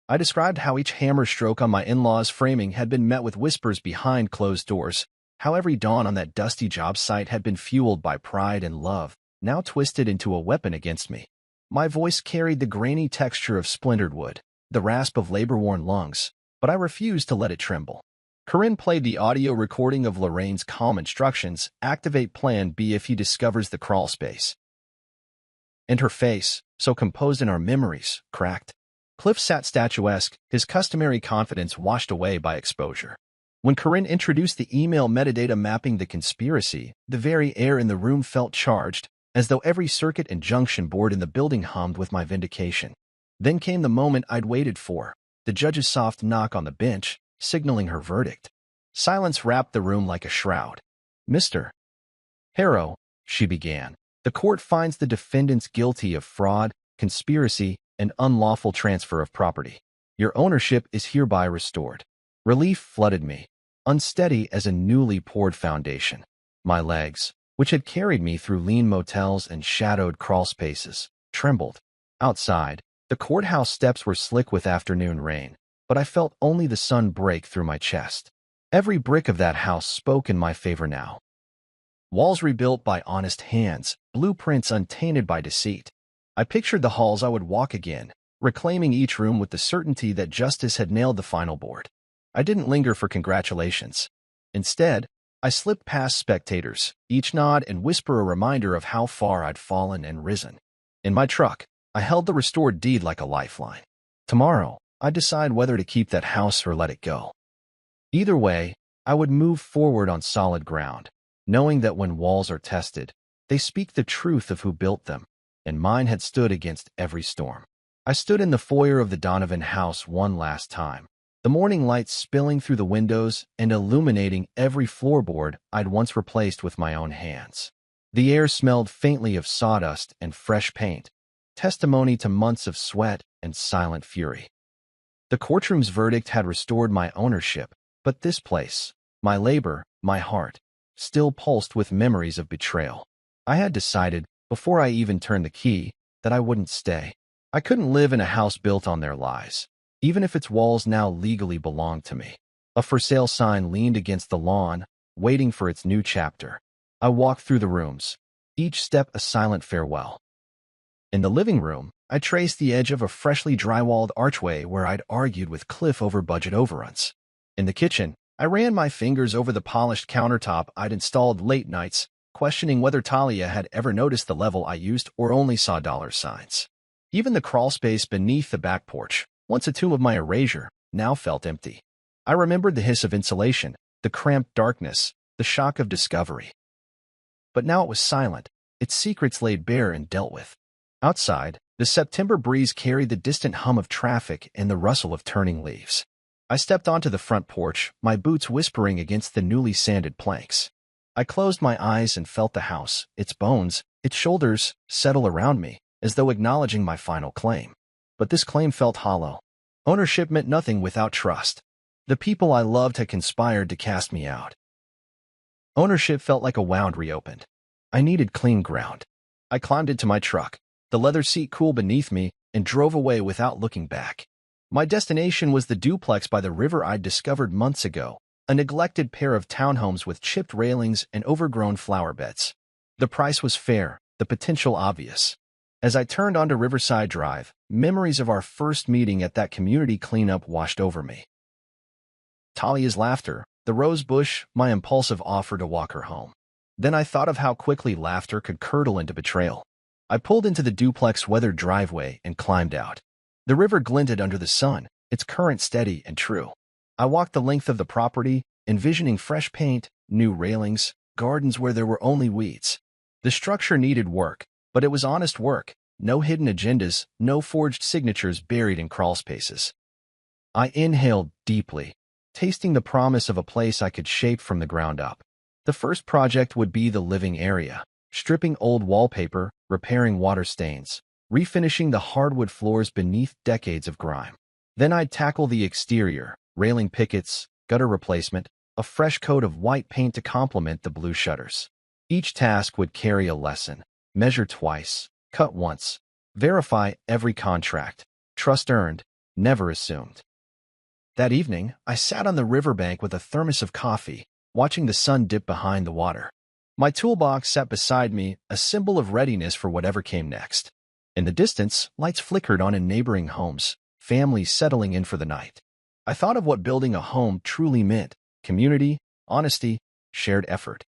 I described how each hammer stroke on my in-laws' framing had been met with whispers behind closed doors, how every dawn on that dusty job site had been fueled by pride and love, now twisted into a weapon against me. My voice carried the grainy texture of splintered wood, the rasp of labor-worn lungs, but I refused to let it tremble. Corinne played the audio recording of Lorraine's calm instructions: activate Plan B if he discovers the crawl space. And her face, so composed in our memories, cracked. Cliff sat statuesque, his customary confidence washed away by exposure. When Corinne introduced the email metadata mapping the conspiracy, the very air in the room felt charged, as though every circuit and junction board in the building hummed with my vindication. Then came the moment I'd waited for, the judge's soft knock on the bench, signaling her verdict. Silence wrapped the room like a shroud. "Mr. Harrow," she began, "the court finds the defendants guilty of fraud, conspiracy, and unlawful transfer of property. Your ownership is hereby restored." Relief flooded me, unsteady as a newly poured foundation. My legs, which had carried me through lean motels and shadowed crawl spaces, trembled. Outside, the courthouse steps were slick with afternoon rain, but I felt only the sun break through my chest. Every brick of that house spoke in my favor now. Walls rebuilt by honest hands, blueprints untainted by deceit. I pictured the halls I would walk again, reclaiming each room with the certainty that justice had nailed the final board. I didn't linger for congratulations. Instead, I slipped past spectators, each nod and whisper a reminder of how far I'd fallen and risen. In my truck, I held the restored deed like a lifeline. Tomorrow, I'd decide whether to keep that house or let it go. Either way, I would move forward on solid ground, knowing that when walls are tested, they speak the truth of who built them, and mine had stood against every storm. I stood in the foyer of the Donovan house one last time, the morning light spilling through the windows and illuminating every floorboard I'd once replaced with my own hands. The air smelled faintly of sawdust and fresh paint, testimony to months of sweat, and silent fury. The courtroom's verdict had restored my ownership, but this place, my labor, my heart, still pulsed with memories of betrayal. I had decided, before I even turned the key, that I wouldn't stay. I couldn't live in a house built on their lies, even if its walls now legally belonged to me. A for sale sign leaned against the lawn, waiting for its new chapter. I walked through the rooms, each step a silent farewell. In the living room, I traced the edge of a freshly drywalled archway where I'd argued with Cliff over budget overruns. In the kitchen, I ran my fingers over the polished countertop I'd installed late nights, questioning whether Talia had ever noticed the level I used or only saw dollar signs. Even the crawl space beneath the back porch, once a tomb of my erasure, now felt empty. I remembered the hiss of insulation, the cramped darkness, the shock of discovery. But now it was silent, its secrets laid bare and dealt with. Outside, the September breeze carried the distant hum of traffic and the rustle of turning leaves. I stepped onto the front porch, my boots whispering against the newly sanded planks. I closed my eyes and felt the house, its bones, its shoulders, settle around me, as though acknowledging my final claim. But this claim felt hollow. Ownership meant nothing without trust. The people I loved had conspired to cast me out. Ownership felt like a wound reopened. I needed clean ground. I climbed into my truck, the leather seat cool beneath me, and drove away without looking back. My destination was the duplex by the river I'd discovered months ago, a neglected pair of townhomes with chipped railings and overgrown flower beds. The price was fair, the potential obvious. As I turned onto Riverside Drive, memories of our first meeting at that community cleanup washed over me. Talia's laughter, the rose bush, my impulsive offer to walk her home. Then I thought of how quickly laughter could curdle into betrayal. I pulled into the duplex weathered driveway and climbed out. The river glinted under the sun, its current steady and true. I walked the length of the property, envisioning fresh paint, new railings, gardens where there were only weeds. The structure needed work, but it was honest work, no hidden agendas, no forged signatures buried in crawl spaces. I inhaled deeply, tasting the promise of a place I could shape from the ground up. The first project would be the living area, stripping old wallpaper, repairing water stains, refinishing the hardwood floors beneath decades of grime. Then I'd tackle the exterior, railing pickets, gutter replacement, a fresh coat of white paint to complement the blue shutters. Each task would carry a lesson: measure twice, cut once, verify every contract, trust earned, never assumed. That evening, I sat on the riverbank with a thermos of coffee, watching the sun dip behind the water. My toolbox sat beside me, a symbol of readiness for whatever came next. In the distance, lights flickered on in neighboring homes, families settling in for the night. I thought of what building a home truly meant: community, honesty, shared effort.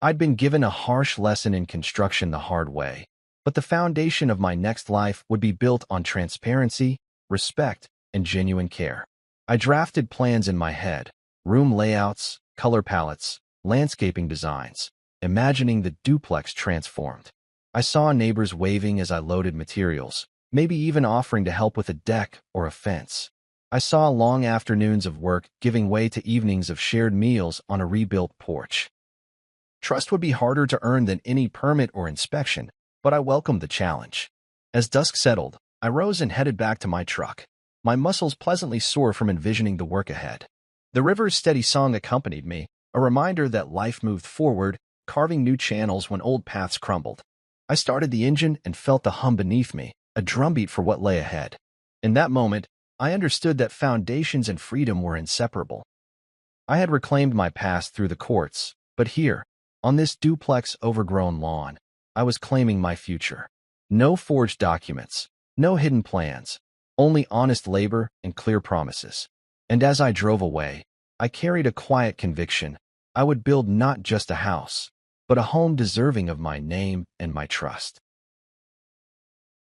I'd been given a harsh lesson in construction the hard way, but the foundation of my next life would be built on transparency, respect, and genuine care. I drafted plans in my head, room layouts, color palettes, landscaping designs, imagining the duplex transformed. I saw neighbors waving as I loaded materials, maybe even offering to help with a deck or a fence. I saw long afternoons of work giving way to evenings of shared meals on a rebuilt porch. Trust would be harder to earn than any permit or inspection, but I welcomed the challenge. As dusk settled, I rose and headed back to my truck, my muscles pleasantly sore from envisioning the work ahead. The river's steady song accompanied me, a reminder that life moved forward, carving new channels when old paths crumbled. I started the engine and felt the hum beneath me, a drumbeat for what lay ahead. In that moment, I understood that foundations and freedom were inseparable. I had reclaimed my past through the courts, but here, on this duplex overgrown lawn, I was claiming my future. No forged documents, no hidden plans, only honest labor and clear promises. And as I drove away, I carried a quiet conviction: I would build not just a house, but a home deserving of my name and my trust.